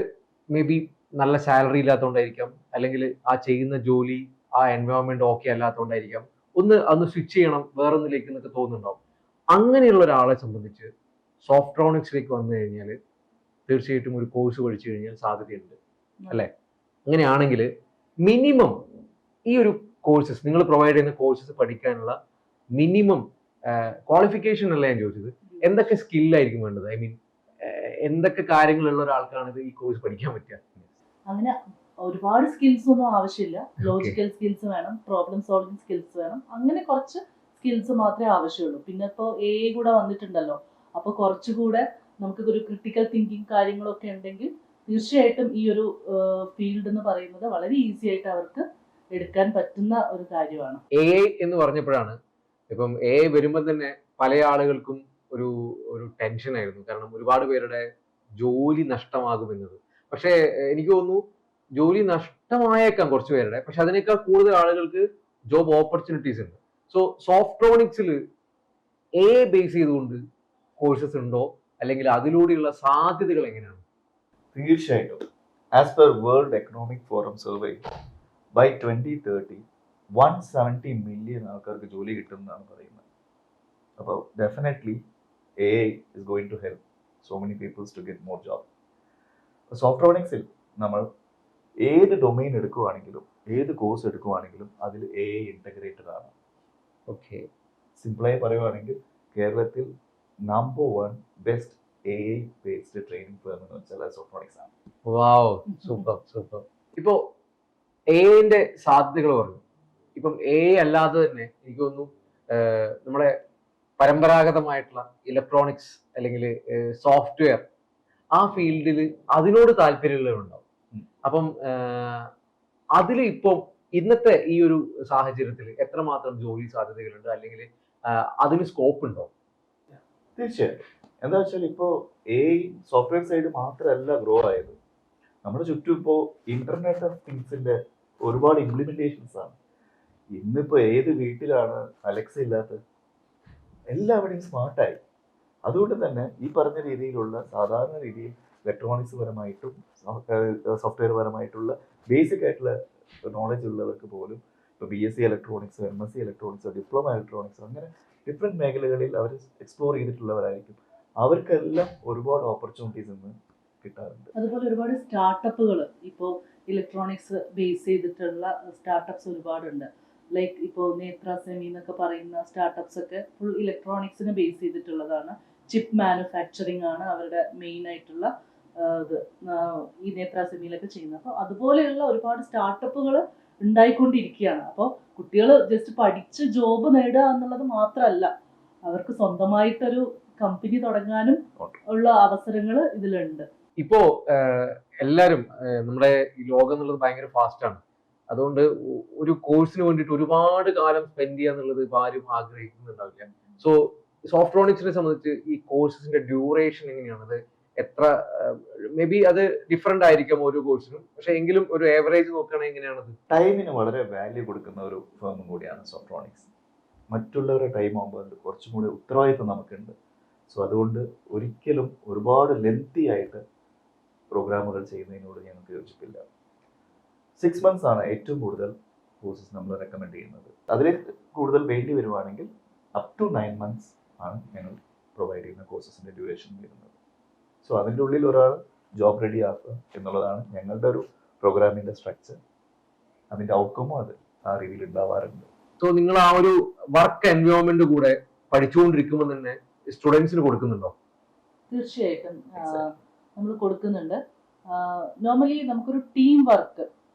മേ ബി നല്ല സാലറി ഇല്ലാത്തതുകൊണ്ടായിരിക്കാം, അല്ലെങ്കിൽ ആ ചെയ്യുന്ന ജോലി ആ എൻവയോൺമെന്റ് ഓക്കെ അല്ലാത്തതുകൊണ്ടായിരിക്കാം, ഒന്ന് സ്വിച്ച് ചെയ്യണം വേറൊന്നിലേക്ക് എന്നൊക്കെ തോന്നുന്നുണ്ടാവും. അങ്ങനെയുള്ള ഒരാളെ സംബന്ധിച്ച് സോഫ്റ്റ്രോണിക്സിലേക്ക് വന്നു കഴിഞ്ഞാൽ തീർച്ചയായിട്ടും ഒരു കോഴ്സ് പഠിച്ചു കഴിഞ്ഞാൽ സാധ്യതയുണ്ട് അല്ലേ? അങ്ങനെയാണെങ്കിൽ മിനിമം ഈ ഒരു കോഴ്സസ്, നിങ്ങൾ പ്രൊവൈഡ് ചെയ്യുന്ന കോഴ്സസ് പഠിക്കാനുള്ള മിനിമം ക്വാളിഫിക്കേഷൻ അല്ല ഞാൻ ചോദിച്ചത്, എന്തൊക്കെ സ്കില്ലായിരിക്കും വേണ്ടത്? ഐ മീൻ എന്തൊക്കെ കാര്യങ്ങളുള്ള ഒരാൾക്കാണ് ഇത് ഈ കോഴ്സ് പഠിക്കാൻ പറ്റുക?
അങ്ങനെ ഒരുപാട് സ്കിൽസ് ഒന്നും ആവശ്യമില്ല. ലോജിക്കൽ സ്കിൽസ് വേണം, പ്രോബ്ലം സോൾവിങ് സ്കിൽസ് വേണം, അങ്ങനെ കുറച്ച് സ്കിൽസ് മാത്രമേ ആവശ്യമുള്ളൂ. പിന്നെ ഇപ്പോൾ AI കൂടെ വന്നിട്ടുണ്ടല്ലോ, അപ്പോൾ കുറച്ചുകൂടെ നമുക്ക് ഒരു ക്രിട്ടിക്കൽ തിങ്കിങ് കാര്യങ്ങളൊക്കെ ഉണ്ടെങ്കിൽ തീർച്ചയായിട്ടും ഈ ഒരു ഫീൽഡ് എന്ന് പറയുന്നത് വളരെ ഈസി ആയിട്ട് അവർക്ക് എടുക്കാൻ പറ്റുന്ന ഒരു കാര്യമാണ്.
AI എന്ന് പറഞ്ഞപ്പോഴാണ്, ഇപ്പം AI വരുമ്പോൾ തന്നെ പല ആളുകൾക്കും ഒരു ടെൻഷൻ ആയിരുന്നു. കാരണം ഒരുപാട് പേരുടെ ജോലി നഷ്ടമാകുമെന്നത്. പക്ഷേ എനിക്ക് തോന്നുന്നു ജോലി നഷ്ടമായേക്കാം കുറച്ച് പേരുടെ, പക്ഷെ അതിനേക്കാൾ കൂടുതൽ ആളുകൾക്ക് ജോബ് ഓപ്പർച്യൂണിറ്റീസ് ഉണ്ട്. സോ സോഫ്റ്റ്രോണിക്സിൽ AI ബേസ് ചെയ്തുകൊണ്ട് കോഴ്സസ് ഉണ്ടോ, അല്ലെങ്കിൽ അതിലൂടെയുള്ള സാധ്യതകൾ എങ്ങനെയാണ്?
തീർച്ചയായിട്ടും. As per World Economic Forum survey, by 2030 170 million ആൾക്കാർക്ക് ജോലി കിട്ടുമെന്നാണ് പറയുന്നത്. അപ്പോൾ definitely AI is going to help so many people to get more job. സോഫ്റ്റ്രോണിക്സിൽ നമ്മൾ ഏത് ഡൊമൈൻ എടുക്കുവാണെങ്കിലും ഏത് കോഴ്സ് എടുക്കുവാണെങ്കിലും അതിൽ AI ഇൻറ്റഗ്രേറ്റഡ് ആണ്.
ഓക്കെ,
സിമ്പിളായി പറയുവാണെങ്കിൽ കേരളത്തിൽ number 1 best AI based training firm എന്ന് വെച്ചാൽ സോഫ്റ്റ്രോണിക്സ് ആണ്.
വാവ്, സൂപ്പർ സൂപ്പർ. ഇപ്പോൾ AIന്റെ സാധ്യതകൾ പറഞ്ഞു. ഇപ്പം AI അല്ലാതെ തന്നെ എനിക്ക് തോന്നുന്നു നമ്മുടെ പരമ്പരാഗതമായിട്ടുള്ള ഇലക്ട്രോണിക്സ് അല്ലെങ്കിൽ സോഫ്റ്റ്വെയർ ആ ഫീൽഡിൽ അതിനോട് താല്പര്യമുള്ളവരുണ്ടാവും. അപ്പം അതിൽ ഇപ്പം ഇന്നത്തെ ഈ ഒരു സാഹചര്യത്തിൽ എത്രമാത്രം ജോലി സാധ്യതകളുണ്ട്, അല്ലെങ്കിൽ അതിന് സ്കോപ്പ് ഉണ്ടോ?
തീർച്ചയായും. എന്താ വെച്ചാൽ ഇപ്പോൾ AI സോഫ്റ്റ്വെയർ സൈഡ് മാത്രമല്ല ഗ്രോ ആയത്. നമ്മുടെ ചുറ്റും ഇപ്പോൾ ഇന്റർനെറ്റ് ഓഫ് തിങ്സിന്റെ ഒരുപാട് ഇംപ്ലിമെന്റേഷൻസ് ആണ്. ഇന്നിപ്പോൾ ഏത് വീട്ടിലാണ് അലക്സ ഇല്ലാത്തത്? എല്ലാവരുടെയും സ്മാർട്ടായി. അതുകൊണ്ട് തന്നെ ഈ പറഞ്ഞ രീതിയിലുള്ള സാധാരണ രീതിയിൽ ഇലക്ട്രോണിക്സ് പരമായിട്ടും സോഫ്റ്റ്വെയർ പരമായിട്ടുള്ള ബേസിക് ആയിട്ടുള്ള നോളജ് ഉള്ളവർക്ക് പോലും ഇപ്പോൾ BSc electronics, MSc electronics, diploma electronics, അങ്ങനെ ഡിഫറെൻറ്റ് മേഖലകളിൽ അവർ എക്സ്പ്ലോർ ചെയ്തിട്ടുള്ളവരായിരിക്കും. അവർക്കെല്ലാം ഒരുപാട് ഓപ്പർച്യൂണിറ്റീസ് ഇന്ന് കിട്ടാറുണ്ട്.
അതുപോലെ ഒരുപാട് സ്റ്റാർട്ടപ്പുകൾ ഇപ്പോൾ ഇലക്ട്രോണിക്സ് ബേസ് ചെയ്തിട്ടുള്ള സ്റ്റാർട്ടപ്സ് ഒരുപാടുണ്ട്. ലൈക്ക് ഇപ്പോൾ നേത്ര സെമി എന്നൊക്കെ പറയുന്ന സ്റ്റാർട്ടപ്സ് ഒക്കെ ഫുൾ ഇലക്ട്രോണിക്സിനെ ബേസ് ചെയ്തിട്ടുള്ളതാണ്. ചിപ്പ് മാനുഫാക്ചറിങ് ആണ് അവരുടെ മെയിൻ ആയിട്ടുള്ള ഇത് ഈ നേത്ര സെമിയിലൊക്കെ ചെയ്യുന്നത്. അപ്പോൾ അതുപോലെയുള്ള ഒരുപാട് സ്റ്റാർട്ടപ്പുകൾ ഉണ്ടായിക്കൊണ്ടിരിക്കുകയാണ്. അപ്പോൾ കുട്ടികൾ ജസ്റ്റ് പഠിച്ച് ജോബ് നേടുക എന്നുള്ളത് മാത്രമല്ല, അവർക്ക് സ്വന്തമായിട്ടൊരു കമ്പനി തുടങ്ങാനും ഉള്ള അവസരങ്ങൾ ഇതിലുണ്ട്.
ഇപ്പോ എല്ലാവരും നമ്മുടെ ഈ ലോകം എന്നുള്ളത് ഭയങ്കര ഫാസ്റ്റ് ആണ്. അതുകൊണ്ട് ഒരു കോഴ്സിന് വേണ്ടിയിട്ട് ഒരുപാട് കാലം സ്പെൻഡ് ചെയ്യുക എന്നുള്ളത് ഇപ്പൊ ആരും ആഗ്രഹിക്കുന്നുണ്ടാവില്ല. സോ സോഫ്റ്റ്രോണിക്സിനെ സംബന്ധിച്ച് ഈ കോഴ്സസിന്റെ ഡ്യൂറേഷൻ എങ്ങനെയാണ്? അത് എത്ര, മേ ബി അത് ഡിഫറെന്റ് ആയിരിക്കും ഓരോ കോഴ്സിനും, പക്ഷെ എങ്കിലും ഒരു ഏവറേജ് നോക്കുകയാണെങ്കിൽ എങ്ങനെയാണത്?
ടൈമിന് വളരെ വാല്യൂ കൊടുക്കുന്ന ഒരു ഫേമും കൂടിയാണ് സോഫ്റ്റ്രോണിക്സ്. മറ്റുള്ളവരുടെ ടൈം ആകുമ്പോൾ കുറച്ചും കൂടി ഉത്തരവാദിത്വം നമുക്കുണ്ട്. സോ അതുകൊണ്ട് ഒരിക്കലും ഒരുപാട് ലെങ്തി ആയിട്ട് പ്രോഗ്രാമുകൾ ചെയ്യുന്നതിനോട് ഞങ്ങൾക്ക് യോജിപ്പില്ല. 6 months ആണ് ഏറ്റവും കൂടുതൽ കോഴ്സസ് നമ്മൾ റെക്കമെൻഡ് ചെയ്യുന്നത്. അതിൽ കൂടുതൽ വേണ്ടി വരുവാണെങ്കിൽ up to 9 months ആണ് ഞങ്ങൾ പ്രൊവൈഡ് ചെയ്യുന്ന കോഴ്സസിന്റെ ഡ്യൂറേഷൻ വരുന്നത്. സോ അതിൻ്റെ ഉള്ളിൽ ഒരാൾ ജോബ് റെഡി ആക്കുക എന്നുള്ളതാണ് ഞങ്ങളുടെ ഒരു പ്രോഗ്രാമിന്റെ സ്ട്രക്ചർ. അതിന്റെ ഔട്ട്കമും അത് ആ രീതിയിൽ ഉണ്ടാവാറുണ്ട്.
സോ നിങ്ങൾ ആ ഒരു വർക്ക് എൻവയോൺമെന്റ് കൂടെ പഠിച്ചുകൊണ്ടിരിക്കുമ്പോൾ തന്നെ സ്റ്റുഡൻസിന് കൊടുക്കുന്നുണ്ടോ?
തീർച്ചയായിട്ടും നമ്മൾ കൊടുക്കുന്നുണ്ട്. നോർമലി നമുക്കൊരു ടീം വർക്ക്,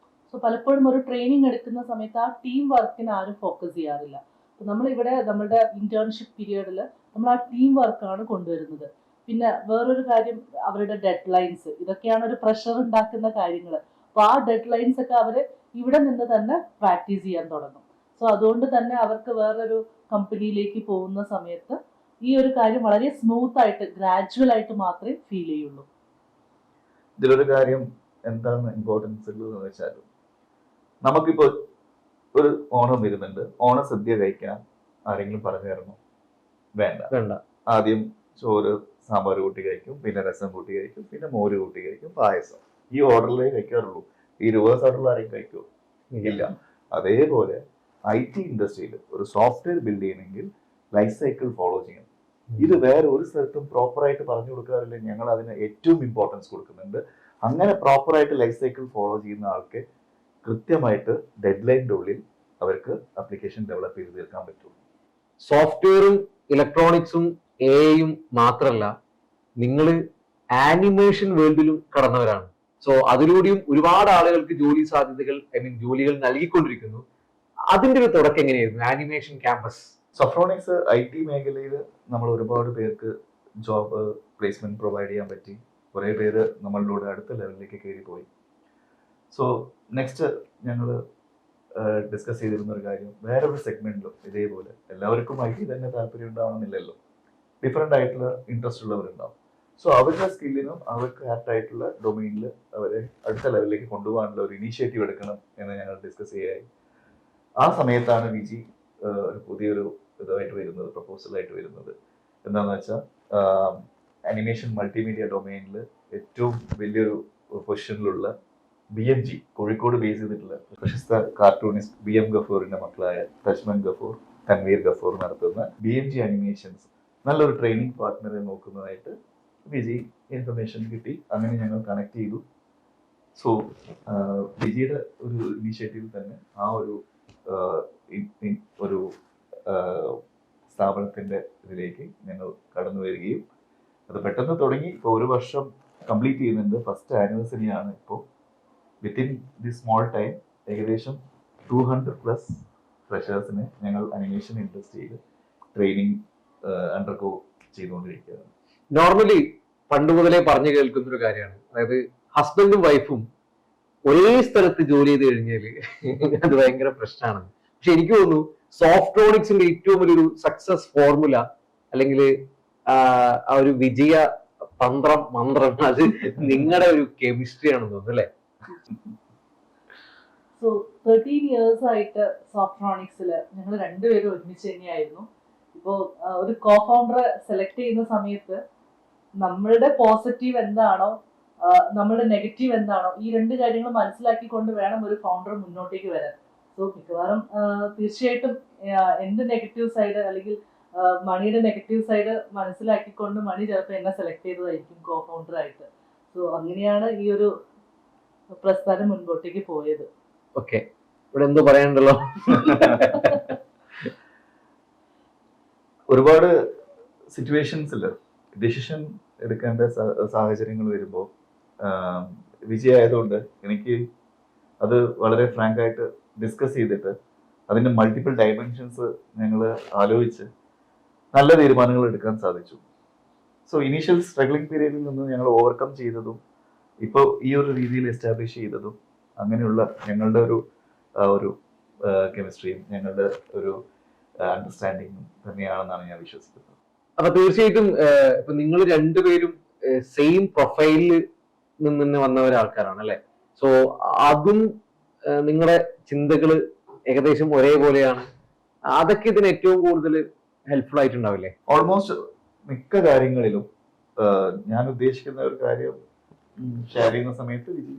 സോ പലപ്പോഴും ഒരു ട്രെയിനിങ് എടുക്കുന്ന സമയത്ത് ആ ടീം വർക്കിന് ആരും ഫോക്കസ് ചെയ്യാറില്ല. അപ്പോൾ നമ്മളിവിടെ നമ്മുടെ ഇന്റേൺഷിപ്പ് പീരിയഡിൽ നമ്മൾ ആ ടീം വർക്കാണ് കൊണ്ടുവരുന്നത്. പിന്നെ വേറൊരു കാര്യം, അവരുടെ ഡെഡ് ലൈൻസ്, ഇതൊക്കെയാണ് ഒരു പ്രഷർ ഉണ്ടാക്കുന്ന കാര്യങ്ങൾ. അപ്പോൾ ആ ഡെഡ് ലൈൻസ് ഒക്കെ അവർ ഇവിടെ നിന്ന് തന്നെ പ്രാക്ടീസ് ചെയ്യാൻ തുടങ്ങും. സോ അതുകൊണ്ട് തന്നെ അവർക്ക് വേറൊരു കമ്പനിയിലേക്ക് പോകുന്ന സമയത്ത് ഈ ഒരു കാര്യം വളരെ സ്മൂത്ത് ആയിട്ട് ഗ്രാജുവൽ ആയിട്ട് മാത്രമേ ഫീൽ ചെയ്യുള്ളൂ.
ഇതിലൊരു കാര്യം എന്താണ് ഇമ്പോർട്ടൻസ് ഉള്ളതെന്ന് വെച്ചാൽ, നമുക്കിപ്പോ ഒരു ഓണം വരുന്നുണ്ട്, ഓണസദ്യ കഴിക്കാൻ ആരെങ്കിലും പറഞ്ഞു തരണോ? വേണ്ട. ആദ്യം ചോറ് സാമ്പാർ കൂട്ടി കഴിക്കും, പിന്നെ രസം കൂട്ടി കഴിക്കും, പിന്നെ മോര് കൂട്ടി കഴിക്കും, പായസം. ഈ ഓർഡറിലേ കഴിക്കാറുള്ളൂ. ഈ റിവേഴ്സ് ഓർഡറിൽ ആരെയും കഴിക്കുമോ? ഇല്ല. അതേപോലെ IT ഇൻഡസ്ട്രിയിൽ ഒരു സോഫ്റ്റ്വെയർ ബിൽഡ് ചെയ്യണമെങ്കിൽ ലൈഫ് സൈക്കിൾ ഫോളോ ചെയ്യണം. ഇത് വേറെ ഒരു സ്ഥലത്തും പ്രോപ്പറായിട്ട് പറഞ്ഞു കൊടുക്കാറില്ല. ഞങ്ങൾ അതിന് ഏറ്റവും ഇമ്പോർട്ടൻസ് കൊടുക്കുന്നുണ്ട്. അങ്ങനെ പ്രോപ്പറായിട്ട് ലൈഫ് സൈക്കിൾ ഫോളോ ചെയ്യുന്ന ആൾക്ക് കൃത്യമായിട്ട് ഡെഡ് ലൈനിന്റെ ഉള്ളിൽ അവർക്ക് ആപ്ലിക്കേഷൻ ഡെവലപ്പ് ചെയ്ത് തീർക്കാൻ പറ്റും.
സോഫ്റ്റ്വെയറും ഇലക്ട്രോണിക്സും AI മാത്രമല്ല, നിങ്ങൾ ആനിമേഷൻ വേൾഡിലും കടന്നവരാണ്. സോ അതിലൂടെയും ഒരുപാട് ആളുകൾക്ക് ജോലി സാധ്യതകൾ, ജോലികൾ നൽകിക്കൊണ്ടിരിക്കുന്നു. അതിന്റെ ഒരു തുടക്കം എങ്ങനെയായിരുന്നു ആനിമേഷൻ ക്യാമ്പസ്?
സഫ്രോണിക്സ് IT മേഖലയിൽ നമ്മൾ ഒരുപാട് പേർക്ക് ജോബ് പ്ലേസ്മെന്റ് പ്രൊവൈഡ് ചെയ്യാൻ പറ്റി. കുറേ പേര് നമ്മളിലൂടെ അടുത്ത ലെവലിലേക്ക് കയറിപ്പോയി. സോ നെക്സ്റ്റ് ഞങ്ങൾ ഡിസ്കസ് ചെയ്തിരുന്ന ഒരു കാര്യം, വേറൊരു സെഗ്മെന്റിലും ഇതേപോലെ എല്ലാവർക്കും IT തന്നെ താല്പര്യം ഉണ്ടാവണമെന്നില്ലല്ലോ. ഡിഫറെൻ്റ് ആയിട്ടുള്ള ഇൻട്രസ്റ്റ് ഉള്ളവരുണ്ടാവും. സോ അവരുടെ സ്കില്ലിനും അവർക്ക് ആപ്റ്റ് ആയിട്ടുള്ള ഡൊമൈനിൽ അവരെ അടുത്ത ലെവലിലേക്ക് കൊണ്ടുപോകാനുള്ള ഒരു ഇനീഷ്യേറ്റീവ് എടുക്കണം എന്ന് ഞങ്ങൾ ഡിസ്കസ് ചെയ്യായി. ആ സമയത്താണ് വിജി ഒരു പുതിയൊരു ഇതായിട്ട് വരുന്നത്, പ്രപ്പോസലായിട്ട് വരുന്നത്. എന്താണെന്ന് വെച്ചാൽ, അനിമേഷൻ മൾട്ടിമീഡിയ ഡൊമൈനിൽ ഏറ്റവും വലിയൊരു പൊസിഷനിലുള്ള BMG, കോഴിക്കോട് ബേസ് ചെയ്തിട്ടുള്ള പ്രശസ്ത കാർട്ടൂണിസ്റ്റ് BM ഗഫൂറിന്റെ മക്കളായ തജ്മൻ ഗഫൂർ, തൻവീർ ഗഫൂർ നടത്തുന്ന BMG അനിമേഷൻസ് നല്ലൊരു ട്രെയിനിങ് പാർട്ട്ണറെ നോക്കുന്നതായിട്ട് വിജി ഇൻഫർമേഷൻ കിട്ടി. അങ്ങനെ ഞങ്ങൾ കണക്ട് ചെയ്തു. സോ വിജിയുടെ ഒരു ഇനീഷ്യേറ്റീവ് തന്നെ ആ ഒരു സ്ഥാപനത്തിന്റെ ഇതിലേക്ക് ഞങ്ങൾ കടന്നു വരികയും അത് പെട്ടെന്ന് തുടങ്ങി. ഇപ്പോൾ ഒരു വർഷം കംപ്ലീറ്റ് ചെയ്യുന്നുണ്ട്. ഫസ്റ്റ് ആനിവേഴ്സറി ആണ് ഇപ്പോൾ. വിത്തിൻ ദി സ്മോൾ ടൈം ഏകദേശം 200+ ഫ്രഷേഴ്സിനെ ഞങ്ങൾ അനിമേഷൻ ഇൻഡസ്ട്രിയിൽ ട്രെയിനിങ് അണ്ടർഗോ ചെയ്തുകൊണ്ടിരിക്കുകയാണ്.
നോർമലി പണ്ട് മുതലേ പറഞ്ഞു കേൾക്കുന്ന ഒരു കാര്യമാണ്, അതായത് ഹസ്ബൻഡും വൈഫും ഒരേ സ്ഥലത്ത് ജോലി ചെയ്ത് കഴിഞ്ഞാൽ അത് ഭയങ്കര പ്രശ്നമാണ്. പക്ഷെ എനിക്ക് തോന്നുന്നു സോഫ്റ്റ്രോണിക്സിന്റെ ഏറ്റവും വലിയൊരു സക്സസ് ഫോർമുല, അല്ലെങ്കിൽ ആ ഒരു വിജയ മന്ത്രം അത് നിങ്ങളുടെ ഒരു കെമിസ്ട്രി ആണെന്ന് തോന്നുന്നു, അല്ലേ?
സോ 13 years ആയിട്ട് സോഫ്റ്റ്രോണിക്സിൽ ഞങ്ങൾ രണ്ടുപേരും ഒരുമിച്ച് തന്നെയായിരുന്നു. ഇപ്പോൾ ഒരു കോ ഫൗണ്ടറെ സെലക്ട് ചെയ്യുന്ന സമയത്ത് നമ്മളുടെ പോസിറ്റീവ് എന്താണോ, നമ്മളുടെ നെഗറ്റീവ് എന്താണോ, ഈ രണ്ട് കാര്യങ്ങൾ മനസ്സിലാക്കിക്കൊണ്ട് വേണം ഒരു ഫൗണ്ടർ മുന്നോട്ടേക്ക് വരാൻ. സോ മിക്കവാറും തീർച്ചയായിട്ടും എൻ്റെ നെഗറ്റീവ് സൈഡ് അല്ലെങ്കിൽ മണിയുടെ നെഗറ്റീവ് സൈഡ് മനസ്സിലാക്കിക്കൊണ്ട് മണി ചിലപ്പോൾ എന്നെ സെലക്ട് ചെയ്തതായിരിക്കും കോ ഫൗണ്ടറായിട്ട്. സോ അങ്ങനെയാണ് ഈ ഒരു പ്രസ്ഥാനം മുൻപോട്ടേക്ക് പോയത്.
ഓക്കെ, ഇവിടെ എന്തോ പറയാനുണ്ടല്ലോ.
ഒരുപാട് സിറ്റുവേഷൻസിൽ ഡിസിഷൻ എടുക്കേണ്ട സാഹചര്യങ്ങൾ വരുമ്പോൾ വിജയമായതുകൊണ്ട് എനിക്ക് അത് വളരെ ഫ്രാങ്ക് ആയിട്ട് ഡിസ്കസ് ചെയ്തിട്ട് അതിൻ്റെ മൾട്ടിപ്പിൾ ഡയമെൻഷൻസ് ഞങ്ങൾ ആലോചിച്ച് നല്ല തീരുമാനങ്ങൾ എടുക്കാൻ സാധിച്ചു. സോ ഇനീഷ്യൽ സ്ട്രഗ്ലിംഗ് പീരീഡിൽ നിന്ന് ഞങ്ങൾ ഓവർകം ചെയ്തതും ഇപ്പോൾ ഈ ഒരു രീതിയിൽ എസ്റ്റാബ്ലിഷ് ചെയ്തതും അങ്ങനെയുള്ള ഞങ്ങളുടെ ഒരു കെമിസ്ട്രിയും ഞങ്ങളുടെ ഒരു അണ്ടർസ്റ്റാൻഡിങ്ങും തന്നെയാണെന്നാണ് ഞാൻ വിശ്വസിക്കുന്നത്.
അപ്പൊ തീർച്ചയായിട്ടും ഇപ്പൊ നിങ്ങൾ രണ്ടുപേരും സെയിം പ്രൊഫൈലിൽ നിന്ന് തന്നെ വന്ന ഒരാൾക്കാരാണ്, അല്ലെ? സോ അതും നിങ്ങളുടെ ചിന്തകൾ ഏകദേശം ഒരേപോലെയാണ്. അതൊക്കെ ഇതിന് ഏറ്റവും കൂടുതൽ ഹെൽപ്ഫുൾ ആയിട്ടുണ്ടാവില്ലേ?
ഓൾമോസ്റ്റ് മിക്ക കാര്യങ്ങളിലും ഞാൻ ഉദ്ദേശിക്കുന്ന ഒരു കാര്യം ഷെയർ ചെയ്യുന്ന സമയത്ത് വിജി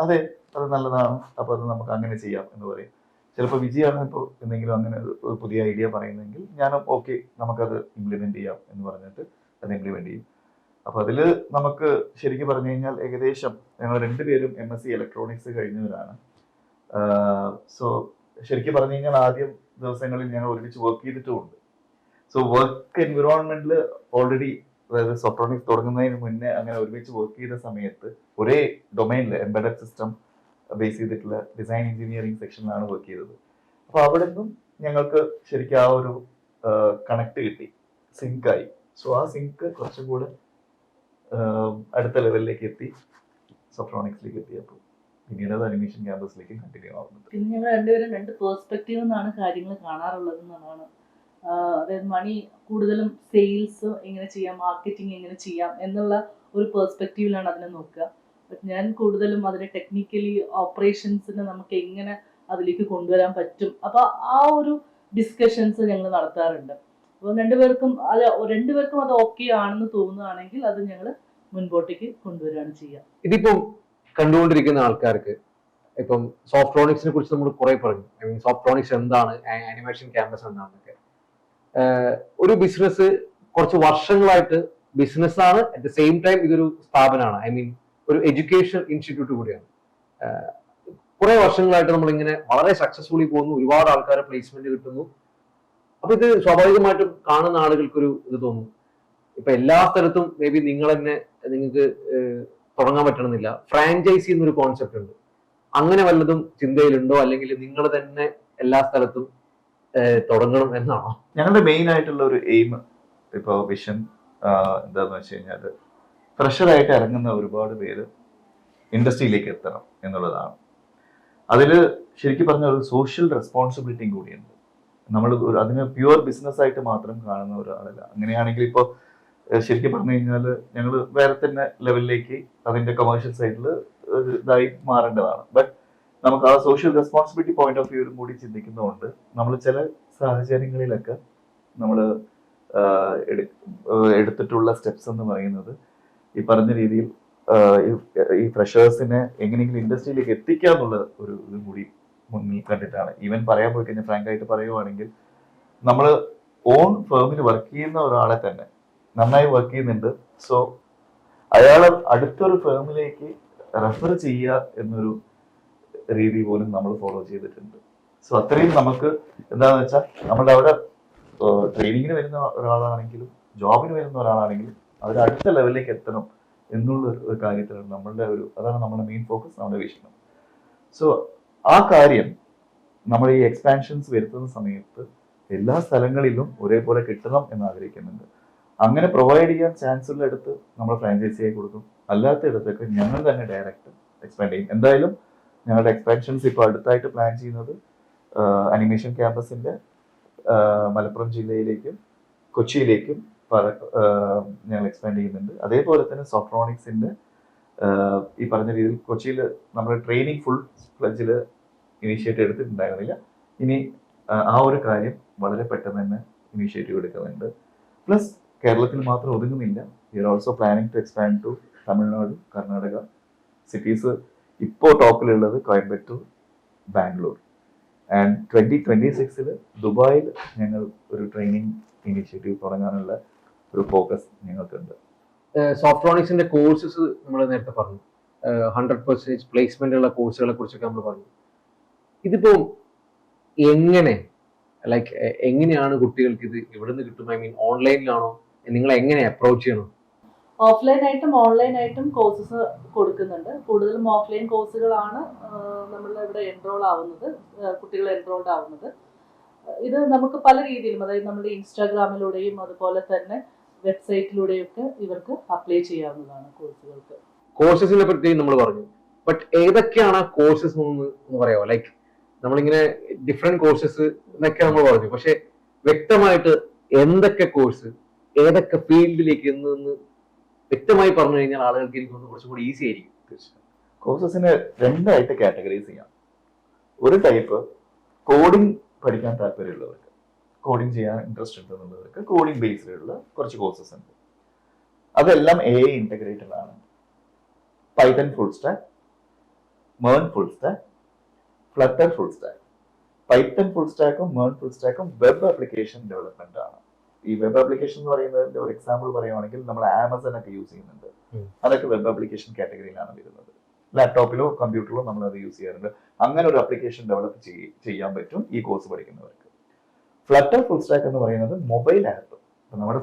അതെ അത് നല്ലതാണ്, അപ്പൊ അത് നമുക്ക് അങ്ങനെ ചെയ്യാം എന്ന് പറയും. ചിലപ്പോൾ വിജയാണ് ഇപ്പോൾ എന്തെങ്കിലും അങ്ങനെ ഒരു പുതിയ ഐഡിയ പറയുന്നെങ്കിൽ ഞാൻ ഓക്കെ നമുക്കത് ഇംപ്ലിമെന്റ് ചെയ്യാം എന്ന് പറഞ്ഞിട്ട് അത് ഇംപ്ലിമെന്റ് ചെയ്യും. അപ്പൊ അതില് നമുക്ക് ശരിക്കും പറഞ്ഞു കഴിഞ്ഞാൽ ഏകദേശം ഞങ്ങൾ രണ്ടുപേരും MSc ഇലക്ട്രോണിക്സ് കഴിഞ്ഞവരാണ്. സോ ശരിക്കും പറഞ്ഞു കഴിഞ്ഞാൽ ആദ്യം ദിവസങ്ങളിൽ ഞങ്ങൾ ഒരുമിച്ച് വർക്ക് ചെയ്തിട്ടുമുണ്ട്. സോ വർക്ക് എൻവിറോൺമെന്റിൽ ഓൾറെഡി, അതായത് സോഫ്റ്റ്വെയർ തുടങ്ങുന്നതിന് മുന്നേ അങ്ങനെ ഒരുമിച്ച് വർക്ക് ചെയ്ത സമയത്ത് ഒരേ ഡൊമൈനിൽ എംബഡഡ് സിസ്റ്റം ബേസ് ചെയ്തിട്ടുള്ള ഡിസൈൻ എഞ്ചിനീയറിംഗ് സെക്ഷനിലാണ് വർക്ക് ചെയ്തത്. അപ്പൊ അവിടെ നിന്നും ഞങ്ങൾക്ക് ശരിക്കും ആ ഒരു കണക്ട് കിട്ടി, സിങ്കായി. സോ ആ സിങ്ക് കുറച്ചും കൂടെ അടുത്ത ലെവലിലേക്ക് എത്തി, സോഫ്റ്റ്രോണിക്സിലേക്ക് എത്തിയപ്പോൾ പിന്നീട് അത് അനിമേഷൻ ക്യാമ്പസിലേക്ക് കണ്ടിന്യൂ ആവുന്നത്.
പിന്നെ ഞങ്ങൾ രണ്ടുപേരും രണ്ട് പേഴ്സ്പെക്റ്റീവ് നിന്നാണ് കാര്യങ്ങൾ കാണാറുള്ളത് എന്നാണ്. അതായത് മണി കൂടുതലും സെയിൽസ് എങ്ങനെ ചെയ്യാം, മാർക്കറ്റിംഗ് എങ്ങനെ ചെയ്യാം എന്നുള്ള ഒരു പേഴ്സ്പെക്റ്റീവിലാണ് അതിനെ നോക്കുക. ബട്ട് ഞാൻ കൂടുതലും അതിനെ ടെക്നിക്കലി ഓപ്പറേഷൻസിനെ നമുക്ക് എങ്ങനെ അതിലേക്ക് കൊണ്ടുവരാൻ പറ്റും, അപ്പൊ ആ ഒരു ഡിസ്കഷൻസ് ഞങ്ങൾ നടത്താറുണ്ട്. അപ്പോൾ രണ്ടുപേർക്കും അത് ഓക്കെ ആണെന്ന് തോന്നുകയാണെങ്കിൽ അത് ഞങ്ങൾ മുൻപോട്ടേക്ക് കൊണ്ടുവരികയാണ് ചെയ്യുക.
ഇതിപ്പം കണ്ടുകൊണ്ടിരിക്കുന്ന ആൾക്കാർക്ക് ഇപ്പം സോഫ്റ്റ്രോണിക്സിനെ കുറിച്ച് നമ്മൾ കുറെ പറഞ്ഞു. ഐ മീൻ സോഫ്റ്റ്രോണിക്സ് എന്താണ്, ആനിമേഷൻ ക്യാമ്പസ് എന്താണെന്നൊക്കെ. ഒരു ബിസിനസ് കുറച്ച് വർഷങ്ങളായിട്ട് ബിസിനസ്സാണ്, അറ്റ് ദ സെയിം ടൈം ഇതൊരു സ്ഥാപനമാണ്. ഐ മീൻ ഒരു എഡ്യൂക്കേഷൻ ഇൻസ്റ്റിറ്റ്യൂട്ട് കൂടിയാണ്. കുറെ വർഷങ്ങളായിട്ട് നമ്മളിങ്ങനെ വളരെ സക്സസ്ഫുള്ളി പോകുന്നു, ഒരുപാട് ആൾക്കാരെ പ്ലേസ്മെന്റ് കിട്ടുന്നു. അപ്പൊ ഇത് സ്വാഭാവികമായിട്ടും കാണുന്ന ആളുകൾക്കൊരു ഇത് തോന്നും, ഇപ്പൊ എല്ലാ സ്ഥലത്തും മേ ബി നിങ്ങൾക്ക് തുടങ്ങാൻ പറ്റണമെന്നില്ല. ഫ്രാഞ്ചൈസി എന്നൊരു കോൺസെപ്റ്റ് ഉണ്ട്. അങ്ങനെ വല്ലതും ചിന്തയിലുണ്ടോ, അല്ലെങ്കിൽ നിങ്ങൾ തന്നെ എല്ലാ സ്ഥലത്തും തുടങ്ങണം എന്നാണോ?
ഞങ്ങളുടെ മെയിൻ ആയിട്ടുള്ള ഒരു എയിം, ഇപ്പൊ വിഷൻ എന്താന്ന് വെച്ച് കഴിഞ്ഞാൽ ഫ്രഷറായിട്ട് ഇറങ്ങുന്ന ഒരുപാട് പേര് ഇൻഡസ്ട്രിയിലേക്ക് എത്തണം എന്നുള്ളതാണ്. അതിൽ ശരിക്കും പറഞ്ഞ ഒരു സോഷ്യൽ റെസ്പോൺസിബിലിറ്റിയും കൂടിയുണ്ട്. നമ്മൾ അതിന് പ്യുവർ ബിസിനസ് ആയിട്ട് മാത്രം കാണുന്ന ഒരാളല്ല. അങ്ങനെയാണെങ്കിൽ ഇപ്പോൾ ശരിക്കും പറഞ്ഞു കഴിഞ്ഞാൽ ഞങ്ങൾ വേറെ തന്നെ ലെവലിലേക്ക് അതിന്റെ കമേഴ്ഷ്യൽ സൈഡിൽ ഇതായി മാറേണ്ടതാണ്. ബട്ട് നമുക്ക് ആ സോഷ്യൽ റെസ്പോൺസിബിലിറ്റി പോയിന്റ് ഓഫ് വ്യൂവിലും കൂടി ചിന്തിക്കുന്നതുകൊണ്ട് നമ്മൾ ചില സാഹചര്യങ്ങളിലൊക്കെ നമ്മൾ എടുത്തിട്ടുള്ള സ്റ്റെപ്സ് എന്ന് പറയുന്നത് ഈ പറഞ്ഞ രീതിയിൽ ഈ ഫ്രഷേഴ്സിനെ എങ്ങനെയെങ്കിലും ഇൻഡസ്ട്രിയിലേക്ക് എത്തിക്കുക എന്നുള്ള ഒരു ഇതും കൂടി മുന്നിൽ കണ്ടിട്ടാണ്. ഈവൻ പറയാൻ പോയി കഴിഞ്ഞാൽ ഫ്രാങ്ക് ആയിട്ട് പറയുവാണെങ്കിൽ നമ്മൾ ഓൺ ഫേമിൽ വർക്ക് ചെയ്യുന്ന ഒരാളെ തന്നെ നന്നായി വർക്ക് ചെയ്യുന്നുണ്ട്, സോ അയാൾ അടുത്തൊരു ഫേമിലേക്ക് റെഫർ ചെയ്യുക എന്നൊരു രീതി പോലും നമ്മൾ ഫോളോ ചെയ്തിട്ടുണ്ട്. സോ അത്രയും നമുക്ക് എന്താണെന്ന് വെച്ചാൽ നമ്മളുടെ അവിടെ ട്രെയിനിങ്ങിന് വരുന്ന ഒരാളാണെങ്കിലും ജോബിന് വരുന്ന ഒരാളാണെങ്കിലും അവർ അടുത്ത ലെവലിലേക്ക് എത്തണം എന്നുള്ള ഒരു കാര്യത്തിലാണ് നമ്മളുടെ അതാണ് നമ്മുടെ മെയിൻ ഫോക്കസ്, നമ്മുടെ വിഷയം. സോ ആ കാര്യം നമ്മൾ ഈ എക്സ്പാൻഷൻസ് വരുത്തുന്ന സമയത്ത് എല്ലാ സ്ഥലങ്ങളിലും ഒരേപോലെ കിട്ടണം എന്ന് ആഗ്രഹിക്കുന്നുണ്ട്. അങ്ങനെ പ്രൊവൈഡ് ചെയ്യാൻ ചാൻസ് ഉള്ള ഇടത്ത് നമ്മൾ ഫ്രാഞ്ചൈസിയായി കൊടുക്കും, അല്ലാത്ത ഇടത്തൊക്കെ ഞങ്ങൾ തന്നെ ഡയറക്റ്റ് എക്സ്പാൻഡ് ചെയ്യും. എന്തായാലും ഞങ്ങളുടെ എക്സ്പാൻഷൻസ് ഇപ്പോൾ അടുത്തായിട്ട് പ്ലാൻ ചെയ്യുന്നത് അനിമേഷൻ ക്യാമ്പസിന്റെ മലപ്പുറം ജില്ലയിലേക്കും കൊച്ചിയിലേക്കും ഞങ്ങൾ എക്സ്പാൻഡ് ചെയ്യുന്നുണ്ട്. അതേപോലെ തന്നെ സോഫ്റ്റ്രോണിക്സിന്റെ ഈ പറഞ്ഞ രീതിയിൽ കൊച്ചിയിൽ നമ്മൾ ട്രെയിനിങ് ഫുൾ ഫ്ലഡ്ജിൽ ഇനീഷ്യേറ്റീവ് എടുത്തിട്ടുണ്ടായിരുന്നില്ല. ഇനി ആ ഒരു കാര്യം വളരെ പെട്ടെന്ന് തന്നെ ഇനീഷ്യേറ്റീവ് എടുക്കുന്നുണ്ട്. പ്ലസ് കേരളത്തിൽ മാത്രം ഒതുങ്ങുന്നില്ല, we are also planning to expand to Tamil Nadu, Karnataka cities. ഇപ്പോൾ ടോപ്പിലുള്ളത് കോയമ്പത്തൂർ, ബാംഗ്ലൂർ. ആൻഡ് 2026 ദുബായിൽ ഞങ്ങൾ ഒരു ട്രെയിനിങ് ഇനീഷ്യേറ്റീവ് തുടങ്ങാനുള്ള ഒരു ഫോക്കസ് ഞങ്ങൾക്കുണ്ട്.
സോഫ്റ്റ്രോണിക്സിന്റെ കോഴ്സസ് നമ്മൾ നേരത്തെ പറഞ്ഞു, 100% പ്ലേസ്മെന്റ് ഉള്ള കോഴ്സുകളെ കുറിച്ചൊക്കെ നമ്മൾ പറഞ്ഞു. ഇതിപ്പോ എങ്ങനെയാണ് കുട്ടികൾക്ക് ഇത് എവിടെ നിന്ന് കിട്ടും? ഐ മീൻ ഓൺലൈനിലാണോ? നിങ്ങൾ എങ്ങനെ അപ്രോച്ച് ചെയ്യണം?
ഓഫ്ലൈനായിട്ടും ഓൺലൈനായിട്ടും കോഴ്സസ് കൊടുക്കുന്നുണ്ട്. കൂടുതലും ഓഫ്ലൈൻ കോഴ്സുകളാണ് നമ്മളുടെ ഇവിടെ കുട്ടികൾ എൻറോൾഡ് ആവുന്നത്. ഇത് നമുക്ക് പല രീതിയിലും, അതായത് നമ്മുടെ ഇൻസ്റ്റാഗ്രാമിലൂടെയും അതുപോലെ തന്നെ വെബ്സൈറ്റിലൂടെയൊക്കെ ഇവർക്ക് അപ്ലൈ ചെയ്യാവുന്നതാണ് കോഴ്സുകൾക്ക്.
കോഴ്സസിനെ പറ്റി നമ്മൾ പറഞ്ഞു, ബട്ട് ഏതൊക്കെയാണ് കോഴ്സസ് എന്ന് പറയാമോ? ലൈക്ക് നമ്മളിങ്ങനെ ഡിഫറെന്റ് കോഴ്സസ് എന്നൊക്കെ നമ്മൾ പറഞ്ഞു, പക്ഷെ വ്യക്തമായിട്ട് എന്തൊക്കെ കോഴ്സ് ഏതൊക്കെ ഫീൽഡിലേക്ക് എന്ന് വ്യക്തമായി പറഞ്ഞു കഴിഞ്ഞാൽ ആളുകൾക്ക് എനിക്ക് കുറച്ചും കൂടി ഈസി ആയിരിക്കും.
കോഴ്സസിനെ രണ്ടായിട്ട് കാറ്റഗറൈസ് ചെയ്യാം. ഒരു ടൈപ്പ് കോഡിംഗ് പഠിക്കാൻ താല്പര്യമുള്ളവർക്ക്, കോഡിംഗ് ചെയ്യാൻ ഇൻട്രസ്റ്റ് ഉണ്ടെന്നുള്ളവർക്ക് കോഡിംഗ് ബേസ്ഡിലുള്ള കുറച്ച് കോഴ്സസ് ഉണ്ട്. അതെല്ലാം AI ഇന്റഗ്രേറ്റഡ് ആണ്. പൈത്തൺ ഫുൾ സ്റ്റാക്ക്, മേൺ full stack, Flutter full stack. Python full സ്റ്റാക്കും മേൺ ഫുൾ സ്റ്റാക്കും വെബ് ആപ്ലിക്കേഷൻ ഡെവലപ്മെന്റ് ആണ്. ഈ വെബ് ആപ്ലിക്കേഷൻ എന്ന് പറയുന്നതിന്റെ ഒരു എക്സാമ്പിൾ പറയുവാണെങ്കിൽ നമ്മൾ ആമസോൺ ഒക്കെ യൂസ് ചെയ്യുന്നുണ്ട്.
ഉം.
അതൊക്കെ വെബ് ആപ്ലിക്കേഷൻ കാറ്റഗറിയിലാണ് വരുന്നത്. ലാപ്ടോപ്പിലോ കമ്പ്യൂട്ടറിലോ നമ്മൾ അത് യൂസ് ചെയ്യാറുണ്ട്. അങ്ങനെ ഒരു ആപ്ലിക്കേഷൻ ഡെവലപ്പ് ചെയ്യാൻ പറ്റും ഈ കോഴ്സ് പഠിക്കുന്നവർക്ക്. ഫ്ലട്ടർ ഫുൾ സ്റ്റാക്ക് എന്ന് പറയുന്നത് മൊബൈൽ ആപ്പ്. നമ്മുടെ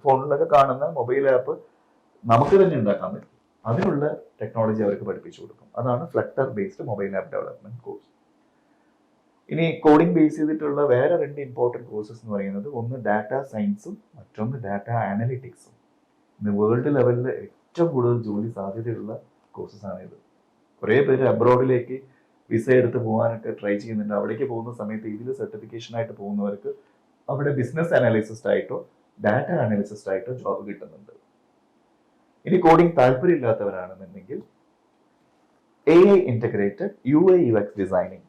ഫോണിലൊക്കെ കാണുന്ന മൊബൈൽ ആപ്പ് നമുക്ക് തന്നെ ഉണ്ടാക്കാൻ പറ്റും. അതിനുള്ള ടെക്നോളജി അവർക്ക് പഠിപ്പിച്ചു കൊടുക്കും. അതാണ് flutter based mobile app development course. ഇനി കോഡിംഗ് ബേസ് ചെയ്തിട്ടുള്ള വേറെ 2 ഇമ്പോർട്ടൻറ്റ് കോഴ്സസ് എന്ന് പറയുന്നത് ഒന്ന് ഡാറ്റ സയൻസും മറ്റൊന്ന് ഡാറ്റ അനലിറ്റിക്സും. ഇന്ന് വേൾഡ് ലെവലിൽ ഏറ്റവും കൂടുതൽ ജോലി സാധ്യതയുള്ള കോഴ്സസ് ആണ് ഇത്. കുറേ പേര് അബ്രോഡിലേക്ക് വിസ എടുത്ത് പോകാനൊക്കെ ട്രൈ ചെയ്യുന്നുണ്ട്. അവിടേക്ക് പോകുന്ന സമയത്ത് ഇതിൽ സർട്ടിഫിക്കേഷൻ ആയിട്ട് പോകുന്നവർക്ക് അവിടെ ബിസിനസ് അനാലിസിസ്റ്റ് ആയിട്ടോ ഡാറ്റ അനാലിസിസ്റ്റ് ആയിട്ടോ ജോബ് കിട്ടുന്നുണ്ട്. ഇനി കോഡിംഗ് താല്പര്യമില്ലാത്തവരാണെന്നുണ്ടെങ്കിൽ AI integrated UI UX designing,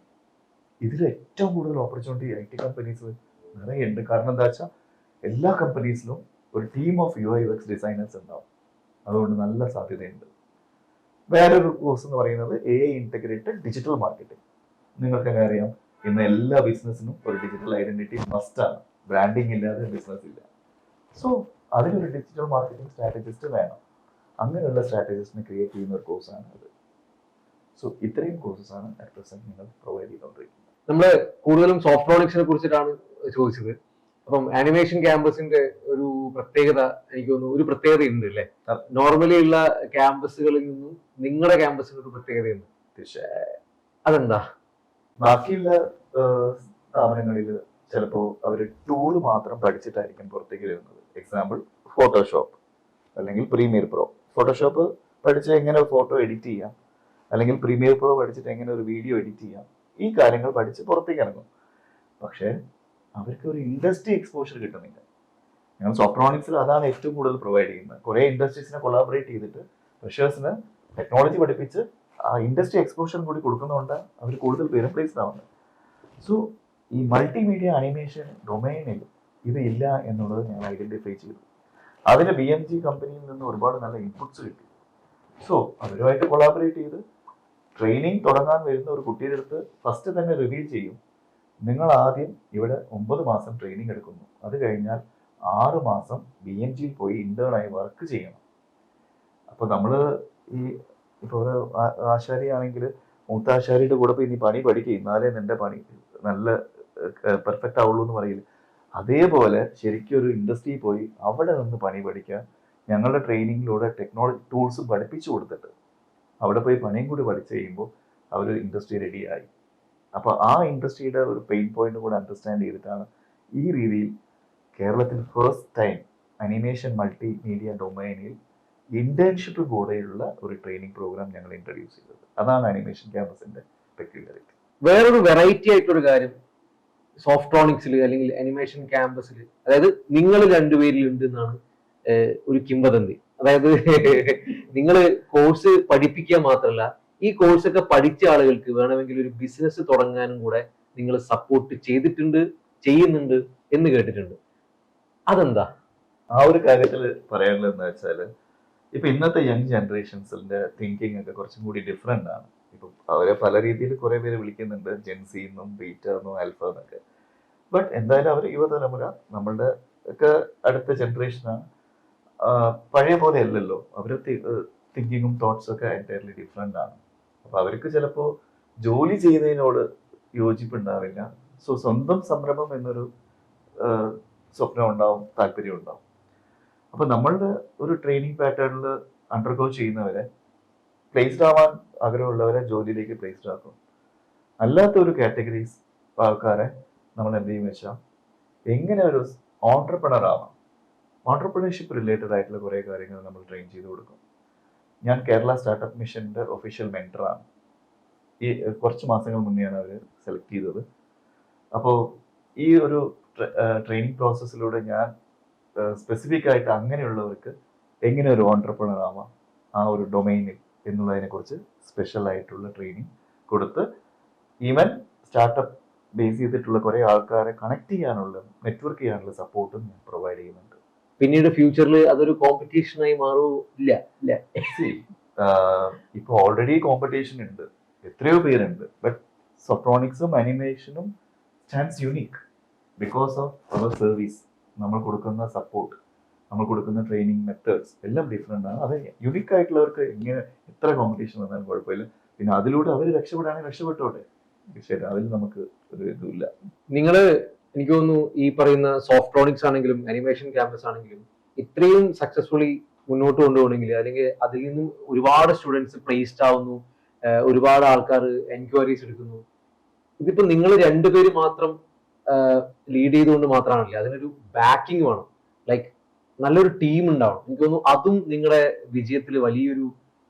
ഇതിൽ ഏറ്റവും കൂടുതൽ ഓപ്പർച്യൂണിറ്റി IT കമ്പനീസ് നിറയെ ഉണ്ട്. കാരണം എന്താ വെച്ചാൽ എല്ലാ കമ്പനീസിലും ഒരു team of UI UX designers ഉണ്ടാവും. അതുകൊണ്ട് നല്ല സാധ്യതയുണ്ട്. വേറൊരു കോഴ്സ് എന്ന് പറയുന്നത് AI ഇന്റഗ്രേറ്റഡ് ഡിജിറ്റൽ മാർക്കറ്റിംഗ്. നിങ്ങൾക്കൊക്കെ അറിയാം, ഇന്ന് എല്ലാ ബിസിനസ്സിനും ഒരു ഡിജിറ്റൽ ഐഡന്റിറ്റി മസ്റ്റാണ്. ബ്രാൻഡിങ് ഇല്ലാതെ ബിസിനസ് ഇല്ല. സോ അതിനൊരു ഡിജിറ്റൽ മാർക്കറ്റിംഗ് സ്ട്രാറ്റജിസ്റ്റ് വേണം. അങ്ങനെയുള്ള സ്ട്രാറ്റജിസ്റ്റിനെ ക്രിയേറ്റ് ചെയ്യുന്ന ഒരു കോഴ്സാണ് അത്. സോ ഇത്രയും കോഴ്സസ് ആണ് അറ്റ് പ്രസന്റ് നിങ്ങൾ പ്രൊവൈഡ് ചെയ്തുകൊണ്ടിരിക്കുന്നത്.
നമ്മൾ കൂടുതലും സോഫ്റ്റ്രോണിക്സിനെ കുറിച്ചിട്ടാണ് ചോദിച്ചത്. അപ്പം ആനിമേഷൻ ക്യാമ്പസിന്റെ ഒരു പ്രത്യേകത എനിക്ക് തോന്നുന്നു, ഒരു പ്രത്യേകത ഉണ്ട് അല്ലേ? നോർമലി ഉള്ള ക്യാമ്പസുകളിൽ നിന്നും നിങ്ങളുടെ ക്യാമ്പസിന് ഒരു പ്രത്യേകതയുണ്ട്. അതെന്താ?
ബാക്കിയുള്ള സ്ഥാപനങ്ങളിൽ ചിലപ്പോൾ അവർ ടൂള് മാത്രം പഠിച്ചിട്ടായിരിക്കും പുറത്തേക്ക് വരുന്നത്. എക്സാമ്പിൾ ഫോട്ടോഷോപ്പ് അല്ലെങ്കിൽ പ്രീമിയർ പ്രോ. ഫോട്ടോഷോപ്പ് പഠിച്ച് എങ്ങനെ ഫോട്ടോ എഡിറ്റ് ചെയ്യാം, അല്ലെങ്കിൽ പ്രീമിയർ പ്രോ പഠിച്ചിട്ട് എങ്ങനെ ഒരു വീഡിയോ എഡിറ്റ് ചെയ്യാം, ഈ കാര്യങ്ങൾ പഠിച്ച് പുറത്തേക്ക് ഇറങ്ങും. പക്ഷേ അവർക്ക് ഒരു ഇൻഡസ്ട്രി എക്സ്പോഷർ കിട്ടുന്നില്ല. ഞങ്ങൾ സോഫ്റ്റ്രോണിക്സിൽ അതാണ് ഏറ്റവും കൂടുതൽ പ്രൊവൈഡ് ചെയ്യുന്നത്. കുറേ ഇൻഡസ്ട്രീസിനെ കൊളാബറേറ്റ് ചെയ്തിട്ട് ഫ്രഷേഴ്സിന് ടെക്നോളജി പഠിപ്പിച്ച് ആ ഇൻഡസ്ട്രി എക്സ്പോഷർ കൂടി കൊടുക്കുന്നതുകൊണ്ട് അവർ കൂടുതൽ പേരും പ്ലേസ്ഡ് ആവുന്നത്. സോ ഈ മൾട്ടിമീഡിയ അനിമേഷൻ ഡൊമൈനിൽ ഇത് ഇല്ല എന്നുള്ളത് ഞാൻ ഐഡന്റിഫൈ ചെയ്തു. അതിന് BMG കമ്പനിയിൽ നിന്ന് ഒരുപാട് നല്ല ഇൻപുട്സ് കിട്ടി. സോ അവരുമായിട്ട് കൊളാബറേറ്റ് ചെയ്ത് ട്രെയിനിങ് തുടങ്ങാൻ വരുന്ന ഒരു കുട്ടിയുടെ അടുത്ത് ഫസ്റ്റ് തന്നെ റിവീൽ ചെയ്യും, നിങ്ങൾ ആദ്യം ഇവിടെ 9 മാസം ട്രെയിനിങ് എടുക്കുന്നു, അത് കഴിഞ്ഞാൽ 6 മാസം BMGയിൽ പോയി ഇന്റേണായി വർക്ക് ചെയ്യണം. അപ്പോൾ നമ്മൾ ഈ ഇപ്പോൾ ഒരു ആശാരി ആണെങ്കിൽ മൂത്ത ആശാരിയുടെ കൂടെ പോയി നീ പണി പഠിക്കുക, എന്നാലേ നിന്റെ പണി നല്ല പെർഫെക്റ്റ് ആവുള്ളൂ എന്ന് പറയില്ല. അതേപോലെ ശരിക്കും ഒരു ഇൻഡസ്ട്രിയിൽ പോയി അവിടെ നിന്ന് പണി പഠിക്കാൻ ഞങ്ങളുടെ ട്രെയിനിങ്ങിലൂടെ ടെക്നോളജി ടൂൾസ് പഠിപ്പിച്ചു കൊടുത്തിട്ട് അവിടെ പോയി പണിയും കൂടി പഠിച്ചു കഴിയുമ്പോൾ അവർ ഇൻഡസ്ട്രി റെഡിയായി. അപ്പോൾ ആ ഇൻഡസ്ട്രിയുടെ ഒരു പെയിൻ പോയിന്റ് കൂടെ അണ്ടർസ്റ്റാൻഡ് ചെയ്തിട്ടാണ് ഈ രീതിയിൽ കേരളത്തിൽ ഫസ്റ്റ് ടൈം അനിമേഷൻ മൾട്ടിമീഡിയ ഡൊമൈനിൽ ഇന്റേൺഷിപ്പ് കൂടെയുള്ള ഒരു ട്രെയിനിങ് പ്രോഗ്രാം ഞങ്ങൾ ഇൻട്രൊഡ്യൂസ് ചെയ്തത്. അതാണ് അനിമേഷൻ ക്യാമ്പസിന്റെ പെക്യുലാരിറ്റി.
വേറൊരു വെറൈറ്റി ആയിട്ടൊരു കാര്യം സോഫ്റ്റ്രോണിക്സിൽ അല്ലെങ്കിൽ അനിമേഷൻ ക്യാമ്പസിൽ, അതായത് നിങ്ങൾ രണ്ടുപേരിൽ ഉണ്ട് എന്നാണ് ഒരു കിംവദന്തി. അതായത് നിങ്ങൾ കോഴ്സ് പഠിപ്പിക്കുക മാത്രമല്ല, ഈ കോഴ്സൊക്കെ പഠിച്ച ആളുകൾക്ക് വേണമെങ്കിൽ ഒരു ബിസിനസ് തുടങ്ങാനും കൂടെ നിങ്ങൾ സപ്പോർട്ട് ചെയ്യുന്നുണ്ട് എന്ന് കേട്ടിട്ടുണ്ട്. അതെന്താ?
ആ ഒരു കാര്യത്തിൽ പറയാനുള്ളത് എന്താ വെച്ചാൽ, ഇപ്പൊ ഇന്നത്തെ യങ് ജനറേഷൻസിന്റെ തിങ്കിങ് ഒക്കെ കുറച്ചും കൂടി ഡിഫറെന്റ് ആണ്. ഇപ്പൊ അവരെ പല രീതിയിൽ കുറെ പേര് വിളിക്കുന്നുണ്ട്, ജെൻസി എന്നും ബീറ്റ എന്നും ആൽഫ എന്നൊക്കെ. ബട്ട് എന്തായാലും അവർ യുവതലമുറ നമ്മളുടെ ഒക്കെ അടുത്ത ജനറേഷനാണ്. പഴയ പോലെ അല്ലല്ലോ, അവരുടെ തിങ്കിങ്ങും തോട്ട്സും ഒക്കെ എൻറ്റയർലി ഡിഫറെന്റ് ആണ്. അപ്പൊ അവർക്ക് ചിലപ്പോൾ ജോലി ചെയ്യുന്നതിനോട് യോജിപ്പുണ്ടാവില്ല. സോ സ്വന്തം സംരംഭം എന്നൊരു സ്വപ്നം ഉണ്ടാവും, താല്പര്യം ഉണ്ടാവും. അപ്പൊ നമ്മളുടെ ഒരു ട്രെയിനിങ് പാറ്റേണിൽ അണ്ടർഗോ ചെയ്യുന്നവരെ, പ്ലേസ്ഡ് ആവാൻ ആഗ്രഹമുള്ളവരെ ജോലിയിലേക്ക് പ്ലേസ്ഡ് ആക്കും. അല്ലാത്ത ഒരു കാറ്റഗറീസ് ആൾക്കാരെ നമ്മൾ എന്ത് ചെയ്യും വെച്ചാൽ എങ്ങനെ ഒരു ഓൺട്രപ്രണർ ആവാം, ഓൺട്രപ്രണർഷിപ്പ് റിലേറ്റഡ് ആയിട്ടുള്ള കുറേ കാര്യങ്ങൾ നമ്മൾ ട്രെയിൻ ചെയ്ത് കൊടുക്കും. ഞാൻ കേരള സ്റ്റാർട്ടപ്പ് മിഷന്റെ ഒഫീഷ്യൽ മെന്ററാണ്. ഈ കുറച്ച് മാസങ്ങൾ മുന്നെയാണ് അവർ സെലക്ട് ചെയ്തത്. അപ്പോൾ ഈ ഒരു ട്രെയിനിങ് പ്രോസസ്സിലൂടെ ഞാൻ സ്പെസിഫിക് ആയിട്ട് അങ്ങനെയുള്ളവർക്ക് എങ്ങനെ ഒരു ഓൺട്രപ്രണർ ആവാം ആ ഒരു ഡൊമൈനിൽ എന്നുള്ളതിനെക്കുറിച്ച് സ്പെഷ്യൽ ആയിട്ടുള്ള ട്രെയിനിങ് കൊടുത്ത് ഈവൻ സ്റ്റാർട്ടപ്പ് ബേസ് ചെയ്തിട്ടുള്ള കുറേ ആൾക്കാരെ കണക്ട് ചെയ്യാനുള്ള, നെറ്റ്വർക്ക് ചെയ്യാനുള്ള സപ്പോർട്ടും ഞാൻ പ്രൊവൈഡ് ചെയ്യുന്നുണ്ട്.
പിന്നീട് ഫ്യൂച്ചറിൽ അതൊരു കോമ്പറ്റീഷനായി മാറില്ല?
ഇപ്പൊ ഓൾറെഡി കോമ്പറ്റീഷൻ ഉണ്ട്, എത്രയോ പേരുണ്ട്. ബട്ട് സോഫ്റ്റ്രോണിക്സും അനിമേഷനും stands unique because of our service. നമ്മൾ കൊടുക്കുന്ന സപ്പോർട്ട്, നമ്മൾ കൊടുക്കുന്ന ട്രെയിനിങ് മെത്തേഡ്സ് എല്ലാം ഡിഫറെൻ്റ് ആണ്. അത് യുണീക്ക് ആയിട്ടുള്ളവർക്ക് എങ്ങനെ എത്ര കോമ്പറ്റീഷൻ വന്നാലും കുഴപ്പമില്ല. പിന്നെ അതിലൂടെ അവർ രക്ഷപ്പെടുകയാണെങ്കിൽ രക്ഷപ്പെട്ടോട്ടെ, തീർച്ചയായിട്ടും അതിൽ നമുക്ക് ഒരു ഇതുമില്ല.
നിങ്ങള് എനിക്ക് തോന്നുന്നു ഈ പറയുന്ന സോഫ്റ്റ്രോണിക്സ് ആണെങ്കിലും അനിമേഷൻ ക്യാമ്പസ് ആണെങ്കിലും ഇത്രയും സക്സസ്ഫുള്ളി മുന്നോട്ട് കൊണ്ടുപോകണമെങ്കിൽ അല്ലെങ്കിൽ അതിൽ നിന്നും ഒരുപാട് സ്റ്റുഡൻസ് പ്ലേസ്ഡ് ആവുന്നു, ഒരുപാട് ആൾക്കാർ എൻക്വയറീസ് എടുക്കുന്നു. ഇതിപ്പോ നിങ്ങൾ രണ്ടുപേര് മാത്രം ലീഡ് ചെയ്തുകൊണ്ട് മാത്രമാണല്ലേ, അതിനൊരു ബാക്കിംഗ് വേണം. ലൈക്ക് നല്ലൊരു ടീം ഉണ്ടാവണം. എനിക്ക് തോന്നുന്നു അതും നിങ്ങളുടെ വിജയത്തിൽ വലിയൊരു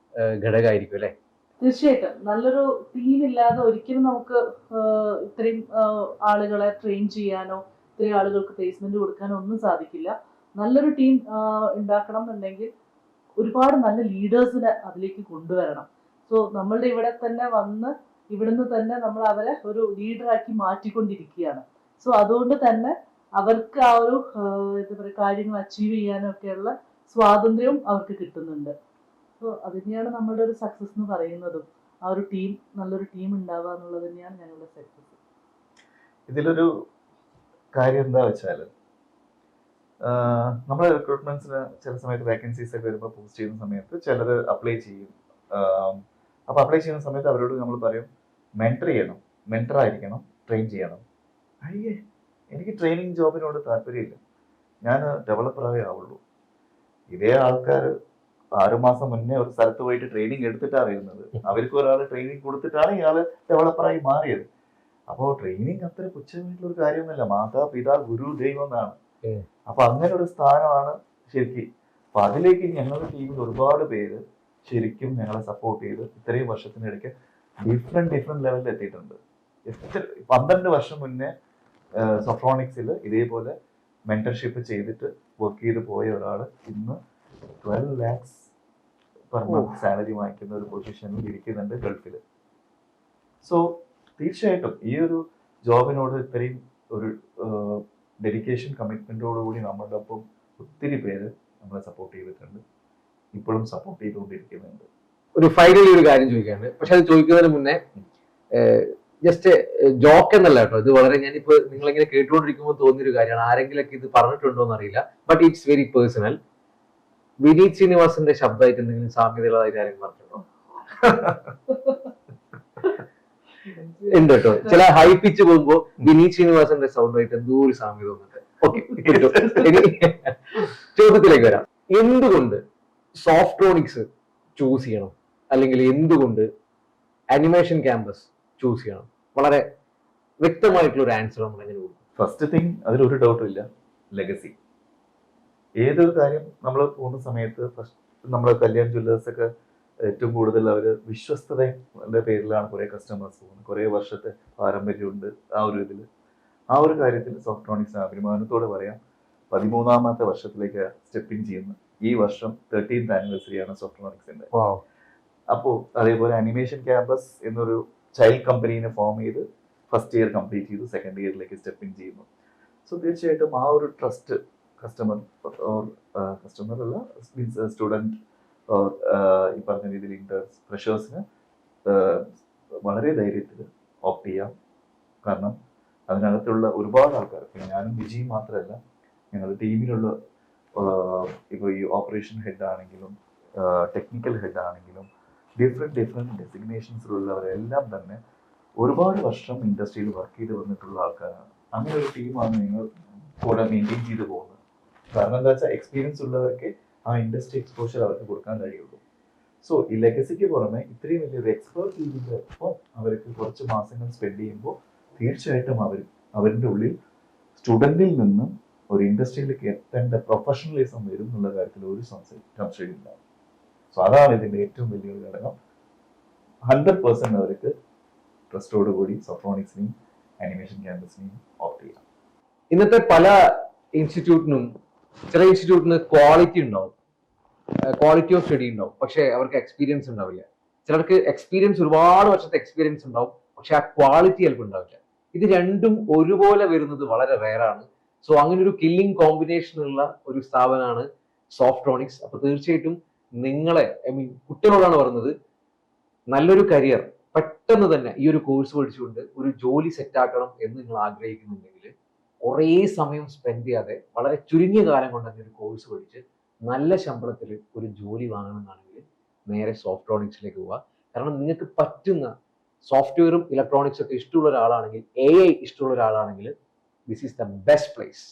ഘടകമായിരിക്കും അല്ലെ?
തീർച്ചയായിട്ടും നല്ലൊരു ടീം ഇല്ലാതെ ഒരിക്കലും നമുക്ക് ഇത്രയും ആളുകളെ ട്രെയിൻ ചെയ്യാനോ ഇത്രയും ആളുകൾക്ക് പ്ലേസ്മെന്റ് കൊടുക്കാനോ ഒന്നും സാധിക്കില്ല. നല്ലൊരു ടീം ഉണ്ടാക്കണം എന്നുണ്ടെങ്കിൽ ഒരുപാട് നല്ല ലീഡേഴ്സിനെ അതിലേക്ക് കൊണ്ടുവരണം. സോ നമ്മളുടെ ഇവിടെ തന്നെ വന്ന് ഇവിടുന്ന് തന്നെ നമ്മൾ അവരെ ഒരു ലീഡറാക്കി മാറ്റിക്കൊണ്ടിരിക്കുകയാണ്. സോ അതുകൊണ്ട് തന്നെ അവർക്ക് ആ ഒരു എന്താ പറയുക കാര്യങ്ങൾ അച്ചീവ് ചെയ്യാനും ഒക്കെയുള്ള സ്വാതന്ത്ര്യവും അവർക്ക് കിട്ടുന്നുണ്ട്. സോ അത് തന്നെയാണ് നമ്മളുടെ ഒരു സക്സസ് എന്ന് പറയുന്നതും. ആ ഒരു ടീം, നല്ലൊരു ടീം ഉണ്ടാവുക എന്നുള്ളത് തന്നെയാണ് ഞങ്ങളുടെ സക്സസ്.
ഇതിലൊരു കാര്യം എന്താ വെച്ചാൽ, നമ്മുടെ റിക്രൂട്ട്മെന്റ്സിന് ചില സമയത്ത് വേക്കൻസീസ് ഒക്കെ വരുമ്പോൾ പോസ്റ്റ് ചെയ്യുന്ന സമയത്ത് ചിലർ അപ്ലൈ ചെയ്യും. അപ്പോൾ അപ്ലൈ ചെയ്യുന്ന സമയത്ത് അവരോട് നമ്മൾ പറയും മെന്റർ ചെയ്യണം, മെന്റർ ആയിരിക്കണം, ട്രെയിൻ ചെയ്യണം. അയ്യേ, എനിക്ക് ട്രെയിനിങ് ജോബിനോട് താല്പര്യമില്ല, ഞാൻ ഡെവലപ്പറാവേ ആവുള്ളൂ. ഇതേ ആൾക്കാർ 6 മാസം മുന്നേ ഒരു സ്ഥലത്ത് പോയിട്ട് ട്രെയിനിങ് എടുത്തിട്ടാണ് വരുന്നത്. അവർക്ക് ഒരാൾ ട്രെയിനിങ് കൊടുത്തിട്ടാണ് ഇയാൾ ഡെവലപ്പറായി മാറിയത്. അപ്പോൾ ട്രെയിനിങ് അത്ര പുച്ഛമായിട്ടുള്ള ഒരു കാര്യമൊന്നുമല്ല. മാതാ പിതാ ഗുരു ദൈവം എന്നാണ്. അപ്പൊ അങ്ങനെ ഒരു സ്ഥാനമാണ് ശരിക്കും. അപ്പൊ അതിലേക്ക് ഞങ്ങളുടെ ടീമിൽ ഒരുപാട് പേര് ശരിക്കും ഞങ്ങളെ സപ്പോർട്ട് ചെയ്ത് ഇത്രയും വർഷത്തിനിടയ്ക്ക് ഡിഫറെന്റ് ലെവലിൽ എത്തിയിട്ടുണ്ട്. 12 വർഷം മുന്നേ സോഫ്റ്റ്രോണിക്സിൽ ഇതേപോലെ മെന്റർഷിപ്പ് ചെയ്തിട്ട് വർക്ക് ചെയ്ത് പോയ ഒരാൾ ഇന്ന് 12 lakhs പെർ മന്ത് സാലറി വാങ്ങിക്കുന്ന ഒരു പൊസിഷനിൽ ഇരിക്കുന്നുണ്ട് ഗൾഫിൽ. സോ തീർച്ചയായിട്ടും ഈ ഒരു ജോബിനോട് ഇത്രയും ഒരു ഡെഡിക്കേഷൻ കമ്മിറ്റ്മെന്റോടുകൂടി നമ്മളുടെ ഒപ്പം ഒത്തിരി പേര് നമ്മളെ സപ്പോർട്ട് ചെയ്തിട്ടുണ്ട്, ഇപ്പോഴും സപ്പോർട്ട് ചെയ്തുകൊണ്ടിരിക്കുന്നുണ്ട്.
ഒരു ഫൈനലി ഒരു കാര്യം ചോദിക്കാനുണ്ട്. പക്ഷെ അത് ചോദിക്കുന്നതിന് മുന്നേ ജസ്റ്റ് ജോക്ക് എന്നല്ല കേട്ടോ, ഇത് വളരെ ഞാനിപ്പോ നിങ്ങളിങ്ങനെ കേട്ടുകൊണ്ടിരിക്കുമ്പോൾ തോന്നിയൊരു കാര്യമാണ്. ആരെങ്കിലൊക്കെ ഇത് പറഞ്ഞിട്ടുണ്ടോ എന്നറിയില്ല, but it's very personal. Vineeth ശ്രീനിവാസന്റെ ശബ്ദമായിട്ട് എന്തെങ്കിലും സാമ്യതകളായിട്ട് ആരെങ്കിലും പറഞ്ഞിട്ടുണ്ടോ? ഉണ്ട് കേട്ടോ, ചില ഹൈ പിച്ച് പോകുമ്പോ വിനീത് ശ്രീനിവാസന്റെ സൗണ്ടുമായിട്ട് എന്തോ ഒരു സാമ്യത വന്നിട്ട്. ഓക്കെ, ഇനി ചോദ്യത്തിലേക്ക് വരാം. എന്തുകൊണ്ട് സോഫ്റ്റ്രോണിക്സ് ചൂസ് ചെയ്യണം, അല്ലെങ്കിൽ എന്തുകൊണ്ട് അനിമേഷൻ ക്യാമ്പസ് ചൂസ് ചെയ്യണം? വളരെ വ്യക്തമായിട്ടുള്ള ഒരു ആൻസർ നമ്മൾ എങ്ങനെ കൊടുക്കും?
ഫസ്റ്റ് തിങ്, അതിലൊരു ഡൗട്ടും ഇല്ല, ലെഗസി. ഏതൊരു കാര്യം നമ്മൾ പോകുന്ന സമയത്ത് ഫസ്റ്റ് നമ്മൾ കല്യാൺ ജ്വല്ലേഴ്സ് ഒക്കെ ഏറ്റവും കൂടുതൽ അവർ വിശ്വസ്തതയുടെ പേരിലാണ് കുറേ കസ്റ്റമേഴ്സ് പോകുന്നത്. കുറേ വർഷത്തെ പാരമ്പര്യമുണ്ട് ആ ഒരു ഇതിൽ. ആ ഒരു കാര്യത്തിൽ സോഫ്റ്റ്രോണിക്സ് അഭിമാനത്തോടെ പറയാം 13ാമത്തെ വർഷത്തിലേക്ക് സ്റ്റെപ്പിംഗ് ചെയ്യുന്നു. ഈ വർഷം 13th ആനിവേഴ്സറിയാണ് സോഫ്റ്റ്രോണിക്സിന്റെ. അപ്പോൾ അതേപോലെ അനിമേഷൻ ക്യാമ്പസ് എന്നൊരു ചൈൽഡ് കമ്പനീനെ ഫോം ചെയ്ത് ഫസ്റ്റ് ഇയർ കംപ്ലീറ്റ് ചെയ്തു, സെക്കൻഡ് ഇയറിലേക്ക് സ്റ്റെപ്പിംഗ് ചെയ്യുന്നു. സോ തീർച്ചയായിട്ടും ആ ഒരു ട്രസ്റ്റ് കസ്റ്റമർ അല്ല സ്റ്റുഡൻറ് ഈ പറഞ്ഞ രീതിയിൽ ഇന്റേൺസ് ഫ്രഷേഴ്സിന് വളരെ ധൈര്യത്തിൽ ഓപ്റ്റ് ചെയ്യാം. കാരണം അതിനകത്തുള്ള ഒരുപാട് ആൾക്കാർ, പിന്നെ ഞാനും വിജയും മാത്രമല്ല, ഞങ്ങളുടെ ടീമിലുള്ള ഇപ്പോൾ ഈ ഓപ്പറേഷൻ ഹെഡ് ആണെങ്കിലും ടെക്നിക്കൽ ഹെഡ് ആണെങ്കിലും ഡിഫറെൻറ്റ് ഡെസിഗ്നേഷൻസിലുള്ളവരെല്ലാം തന്നെ ഒരുപാട് വർഷം ഇൻഡസ്ട്രിയിൽ വർക്ക് ചെയ്ത് വന്നിട്ടുള്ള ആൾക്കാരാണ്. അങ്ങനെ ഒരു ടീമാണ് നിങ്ങൾ കൂടെ മെയിൻറ്റെയിൻ ചെയ്ത് പോകുന്നത്. കാരണം എന്താ വെച്ചാൽ എക്സ്പീരിയൻസ് ഉള്ളവർക്ക് ആ ഇൻഡസ്ട്രി എക്സ്പോഷർ അവർക്ക് കൊടുക്കാൻ കഴിയുള്ളൂ. സോ ഈ ലെഗസിക്ക് പുറമെ ഇത്രയും വലിയൊരു എക്സ്പേർട്ട് ടീമിൻ്റെ ഒപ്പം അവർക്ക് കുറച്ച് മാസങ്ങൾ സ്പെൻഡ് ചെയ്യുമ്പോൾ തീർച്ചയായിട്ടും അവരുടെ ഉള്ളിൽ സ്റ്റുഡൻറ്റിൽ നിന്നും ഒരു ഇൻഡസ്ട്രിയിലേക്ക് എത്തേണ്ട പ്രൊഫഷണലിസം വരും എന്നുള്ള കാര്യത്തിൽ ഒരു സംശയമില്ല. സോ അതാണ് ഇതിൻ്റെ ഏറ്റവും വലിയൊരു ഘടകം. 100% അവർക്ക് ട്രസ്റ്റോട് കൂടി സോഫ്റ്റ്രോണിക്സിനെയും അനിമേഷൻ ക്യാമ്പസിനെയും ഓപ്റ്റ് ചെയ്യാം.
ഇന്നത്തെ പല ഇൻസ്റ്റിറ്റ്യൂട്ടിനും, ചില ഇൻസ്റ്റിറ്റ്യൂട്ടിന് ക്വാളിറ്റി ഉണ്ടാവും, ക്വാളിറ്റി ഓഫ് സ്റ്റഡി ഉണ്ടാവും, പക്ഷെ അവർക്ക് എക്സ്പീരിയൻസ് ഉണ്ടാവില്ല. ചിലർക്ക് എക്സ്പീരിയൻസ്, ഒരുപാട് വർഷത്തെ എക്സ്പീരിയൻസ് ഉണ്ടാവും, പക്ഷെ ആ ക്വാളിറ്റി ചിലപ്പോൾ ഉണ്ടാവില്ല. ഇത് രണ്ടും ഒരുപോലെ വരുന്നത് വളരെ റെയറാണ്. സോ അങ്ങനെ ഒരു കില്ലിംഗ് കോമ്പിനേഷൻ ഉള്ള ഒരു സ്ഥാപനമാണ് സോഫ്റ്റ്രോണിക്സ്. അപ്പൊ തീർച്ചയായിട്ടും നിങ്ങളെ, കുട്ടികളോടാണ് പറയുന്നത്, നല്ലൊരു കരിയർ പെട്ടെന്ന് തന്നെ ഈ ഒരു കോഴ്സ് പഠിച്ചുകൊണ്ട് ഒരു ജോലി സെറ്റ് ആക്കണം എന്ന് നിങ്ങൾ ആഗ്രഹിക്കുന്നുണ്ടെങ്കിൽ കുറേ സമയം സ്പെൻഡ് ചെയ്യാതെ വളരെ ചുരുങ്ങിയ കാലം കൊണ്ട് തന്നെ ഒരു കോഴ്സ് പഠിച്ച് നല്ല ശമ്പളത്തിൽ ഒരു ജോലി വാങ്ങണമെന്നാണെങ്കിൽ നേരെ സോഫ്റ്റ്രോണിക്സിലേക്ക് പോവുക. കാരണം നിങ്ങൾക്ക് പറ്റുന്ന സോഫ്റ്റ്വെയറും ഇലക്ട്രോണിക്സും ഒക്കെ ഇഷ്ടമുള്ള ഒരാളാണെങ്കിൽ, AI ഇഷ്ടമുള്ള ഒരാളാണെങ്കിൽ this is the best place.